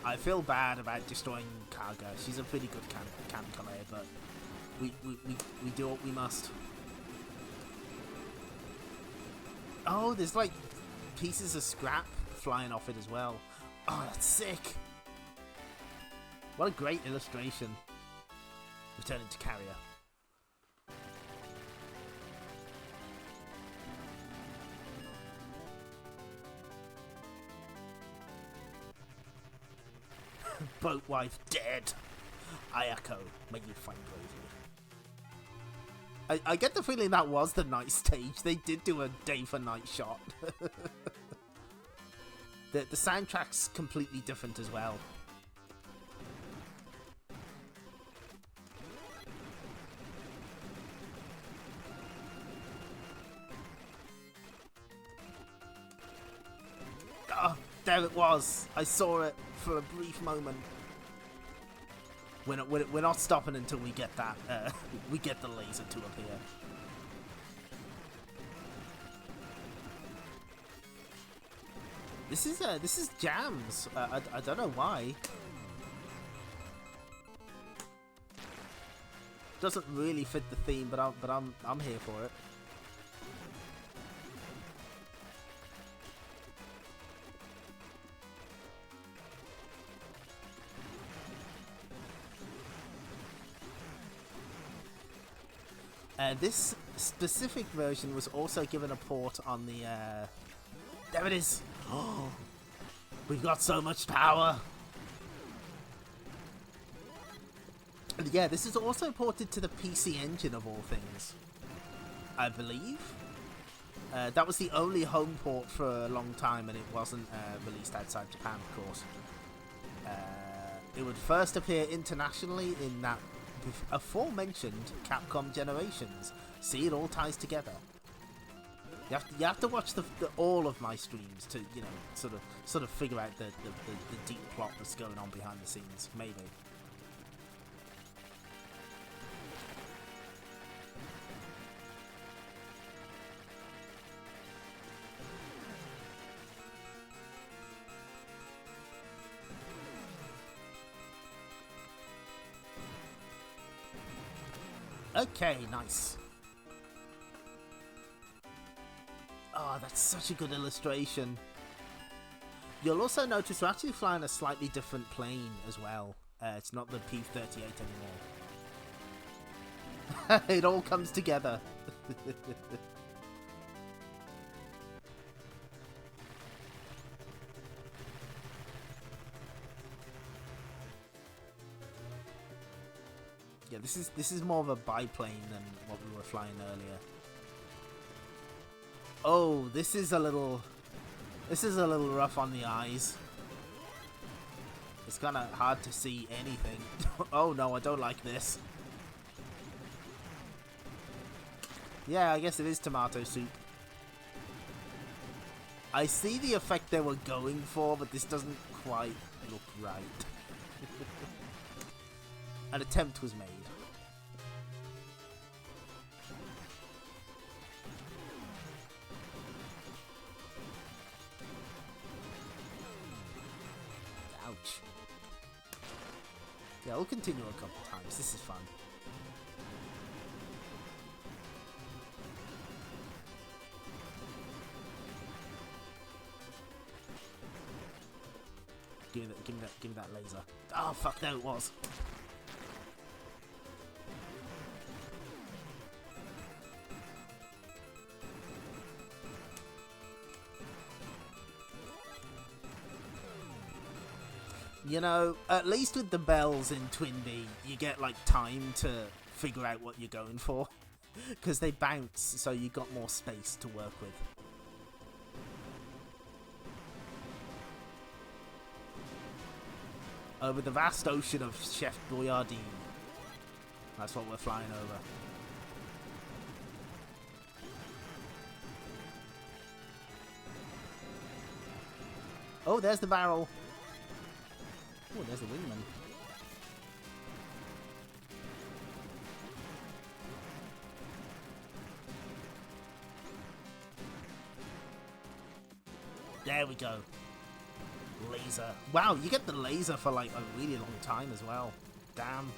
I feel bad about destroying Kaga. She's a pretty good can player, but we do what we must. Oh, there's like pieces of scrap flying off it as well. Oh, that's sick. What a great illustration. Returning to carrier. Boat wife dead. Ayako, may you find bravery. I get the feeling that was the night stage. They did do a day for night shot. The soundtrack's completely different as well. Oh, there it was. I saw it for a brief moment. We're not stopping until we get that. We get the laser to appear. This is jams. I don't know why. Doesn't really fit the theme, but I'm here for it. This specific version was also given a port on the... There it is! Oh, we've got so much power! And yeah, this is also ported to the PC Engine of all things, I believe. That was the only home port for a long time, and it wasn't released outside Japan, of course. It would first appear internationally in that aforementioned Capcom Generations. See, it all ties together. You have to watch all of my streams to, you know, sort of figure out the deep plot that's going on behind the scenes. Maybe. Okay, nice. Oh, that's such a good illustration. You'll also notice we're actually flying a slightly different plane as well. It's not the P-38 anymore. It all comes together. Yeah, this is more of a biplane than what we were flying earlier. Oh, this is a little rough on the eyes. It's kind of hard to see anything. Oh no, I don't like this. Yeah, I guess it is tomato soup. I see the effect they were going for, but this doesn't quite look right. An attempt was made. Ouch. Yeah, we'll continue a couple times. This is fun. Give me that laser. Oh fuck, no, it was. You know, at least with the bells in Twinbee, you get like time to figure out what you're going for. Because they bounce, so you got more space to work with. Over the vast ocean of Chef Boyardee. That's what we're flying over. Oh, there's the barrel. Oh, there's the wingman. There we go. Laser. Wow, you get the laser for like a really long time as well. Damn.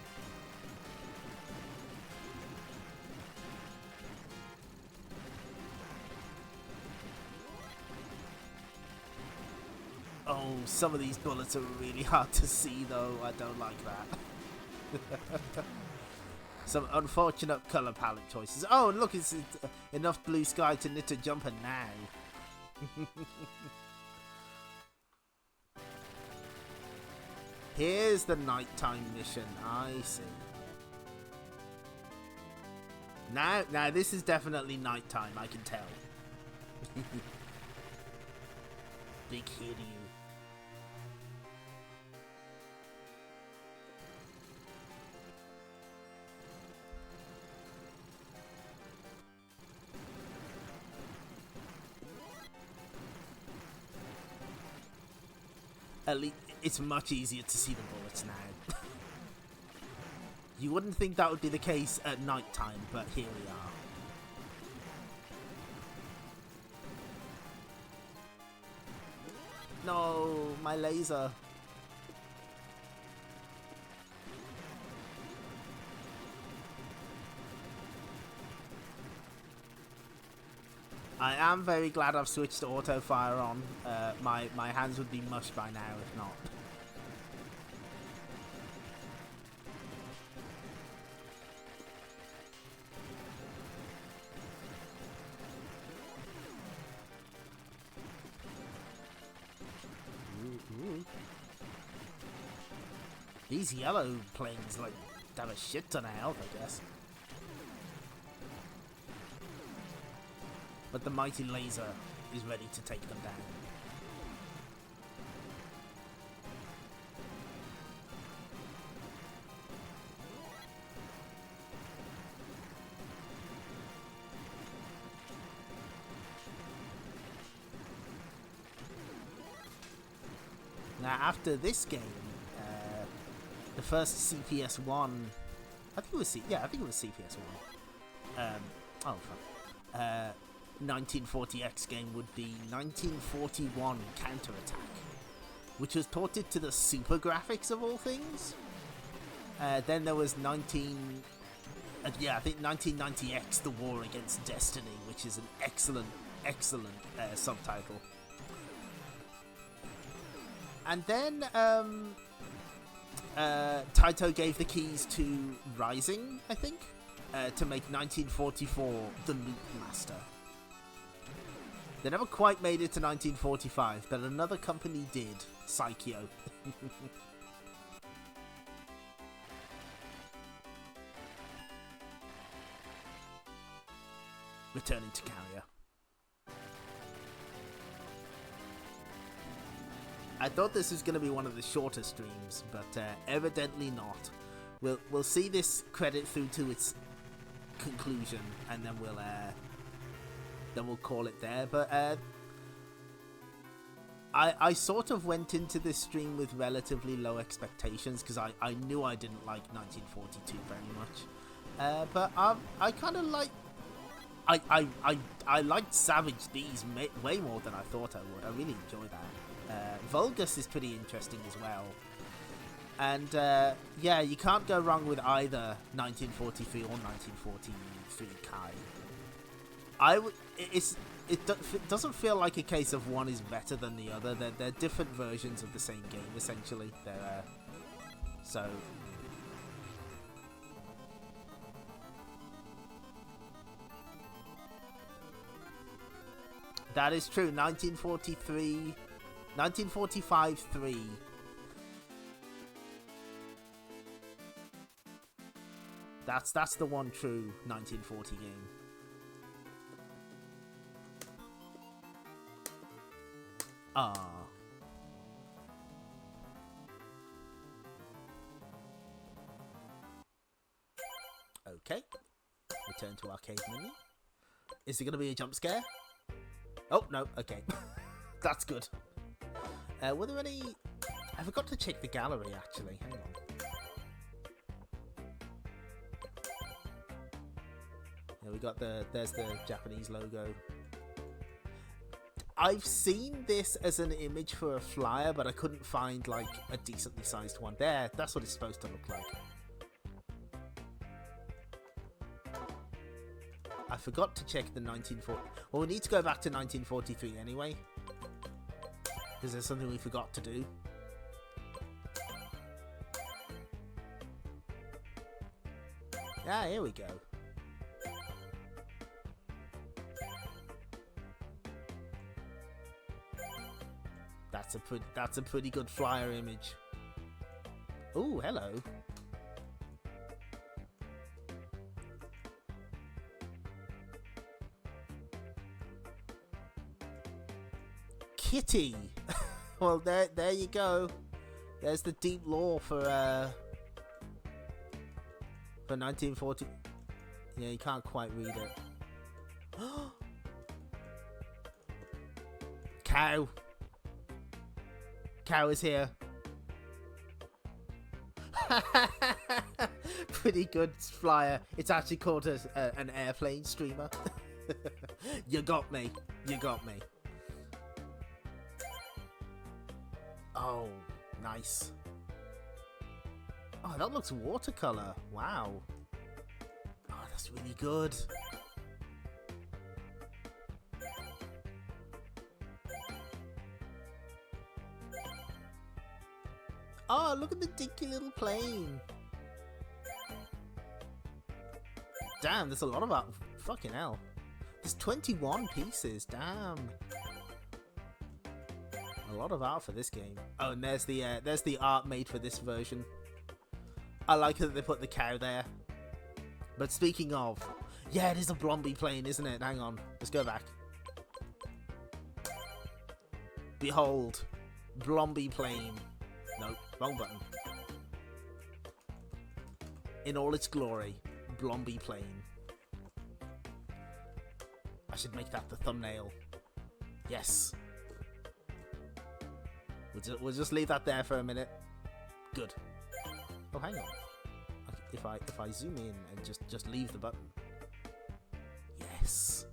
Oh, some of these bullets are really hard to see though. I don't like that. Some unfortunate colour palette choices. Oh, look, it's enough blue sky to knit a jumper now. Here's the nighttime mission. I see. Now this is definitely nighttime. I can tell. Big Hiryu. At least it's much easier to see the bullets now. You wouldn't think that would be the case at night time, but here we are. No, my laser. I am very glad I've switched to auto fire on. My hands would be mush by now if not. These yellow planes like have a shit ton of health, I guess. But the mighty laser is ready to take them down. Now, after this game, the first CPS1, I think it was I think it was CPS1. Oh fuck. 1940X game would be 1941 Counterattack, which was ported to the Super Graphics of all things. Then there was I think 1990X, The War Against Destiny, which is an excellent subtitle. And then Taito gave the keys to Rising, I think, to make 1944 The Loop Master. They never quite made it to 1945, but another company did, Psycho. Returning to carrier. I thought this was going to be one of the shorter streams, but evidently not. We'll see this credit through to its conclusion, and then we'll call it there. But I sort of went into this stream with relatively low expectations because I knew I didn't like 1942 very much. But I kind of like. I liked Savage D's way more than I thought I would. I really enjoy that. Vulgus is pretty interesting as well. And yeah, you can't go wrong with either 1943 or 1943 Kai. It doesn't feel like a case of one is better than the other. They're different versions of the same game, essentially. So. That is true. 1945-3 That's the one true 1940 game. Ah. Okay. Return to arcade menu. Is there going to be a jump scare? Oh, no. Okay. That's good. Were there any... I forgot to check the gallery, actually. Hang on. Yeah, we got the... There's the Japanese logo. I've seen this as an image for a flyer, but I couldn't find, like, a decently sized one. There, that's what it's supposed to look like. I forgot to check the 1940... Well, we need to go back to 1943 anyway. Because there's something we forgot to do. Ah, here we go. That's a pretty good flyer image. Ooh, hello. Kitty. Well, there you go. There's the deep lore for 1940. Yeah, you can't quite read it. Cow. Cow is here. Pretty good flyer. It's actually called an airplane streamer. You got me. You got me. Oh, nice. Oh, that looks watercolor. Wow. Oh, that's really good. Oh, look at the dinky little plane. Damn, there's a lot of art. Fucking hell. There's 21 pieces. Damn. A lot of art for this game. Oh, and there's the art made for this version. I like that they put the cow there. But speaking of, yeah, it is a Blomby plane, isn't it? Hang on, let's go back. Behold, Blomby plane. No, wrong button. In all its glory, Blomby plane. I should make that the thumbnail. Yes. We'll just leave that there for a minute. Good. Oh, hang on. If I zoom in and just leave the button. Yes.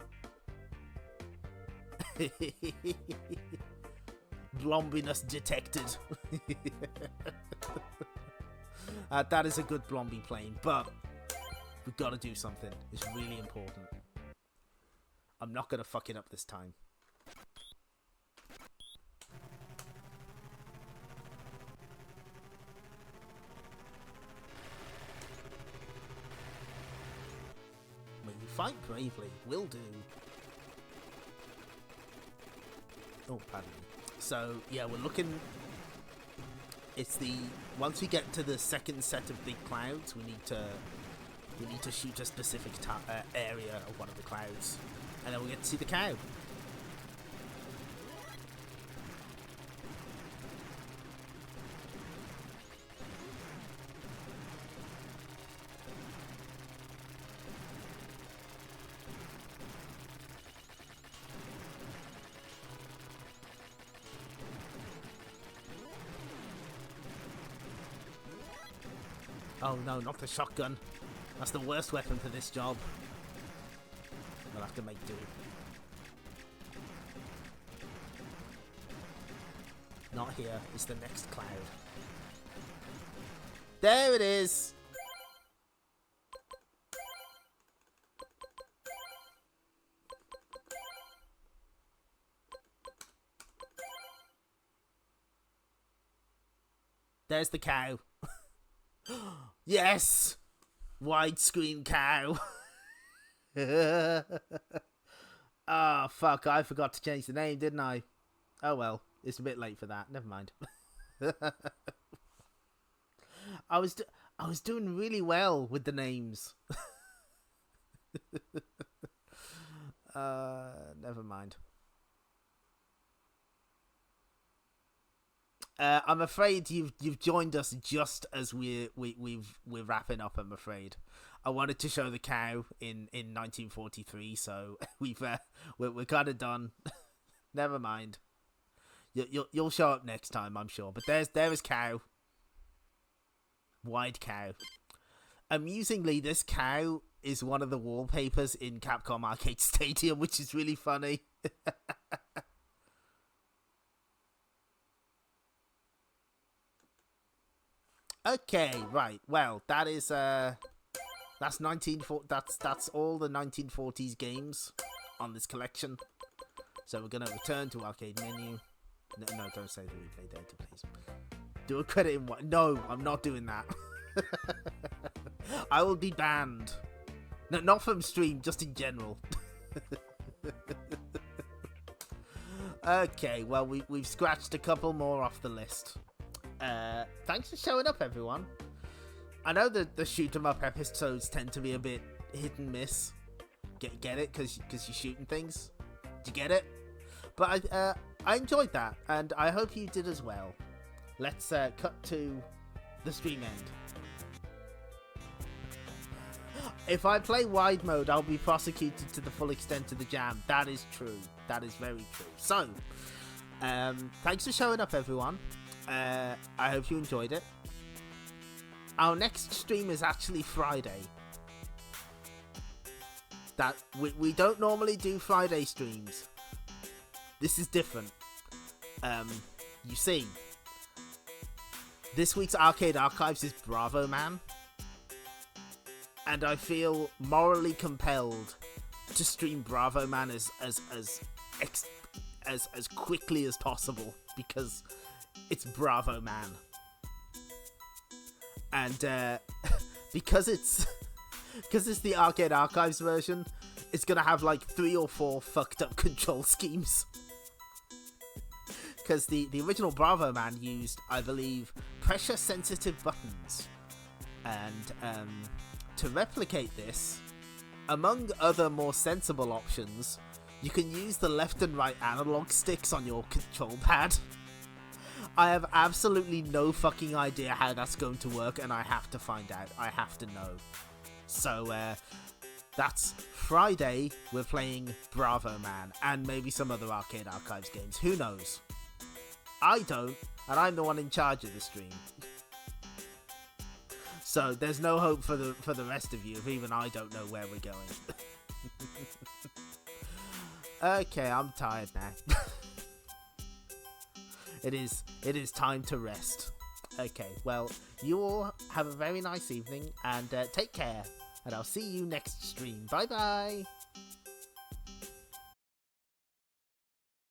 Blombiness detected. That is a good Blomby plane, but we've got to do something. It's really important. I'm not gonna fuck it up this time. Fight bravely. Will do. Oh, pardon me. So, yeah, we're looking... It's the... Once we get to the second set of big clouds, we need to shoot a specific area of one of the clouds. And then we'll get to see the cow. Oh no, not the shotgun. That's the worst weapon for this job. We'll have to make do. Not here, it's the next cloud. There it is! There's the cow. Yes! Widescreen cow. Oh, fuck. I forgot to change the name, didn't I? Oh, well. It's a bit late for that. Never mind. I was doing really well with the names. Never mind. I'm afraid you've joined us just as we're wrapping up. I'm afraid. I wanted to show the cow in 1943, so we're kind of done. Never mind. You'll show up next time, I'm sure. But there is cow. Wide cow. Amusingly, this cow is one of the wallpapers in Capcom Arcade Stadium, which is really funny. Okay, right. Well, that is that's that's all the 1940s games on this collection. So we're gonna return to arcade menu. No, don't say the replay data, please. Do a credit in what? No, I'm not doing that. I will be banned. No, not from stream, just in general. Okay, well we've scratched a couple more off the list. Thanks for showing up, everyone. I know that the shoot 'em up episodes tend to be a bit hit and miss. Get it? Because you're shooting things. Did you get it? But I enjoyed that, and I hope you did as well. Let's cut to the stream end. If I play wide mode, I'll be prosecuted to the full extent of the jam. That is true. That is very true. So, thanks for showing up, everyone. I hope you enjoyed it. Our next stream is actually Friday. That we don't normally do Friday streams. This is different. You see, this week's Arcade Archives is Bravo Man, and I feel morally compelled to stream Bravo Man as quickly as possible because it's Bravo Man, and because it's the Arcade Archives version, it's gonna have like 3 or 4 fucked up control schemes. Because the original Bravo Man used, I believe, pressure sensitive buttons, and to replicate this, among other more sensible options, you can use the left and right analog sticks on your control pad. I have absolutely no fucking idea how that's going to work, and I have to find out. I have to know. So, that's Friday. We're playing Bravo Man, and maybe some other Arcade Archives games. Who knows? I don't, and I'm the one in charge of the stream. So there's no hope for the rest of you if even I don't know where we're going. Okay, I'm tired now. It is time to rest. Okay, well, you all have a very nice evening, and take care, and I'll see you next stream. Bye bye.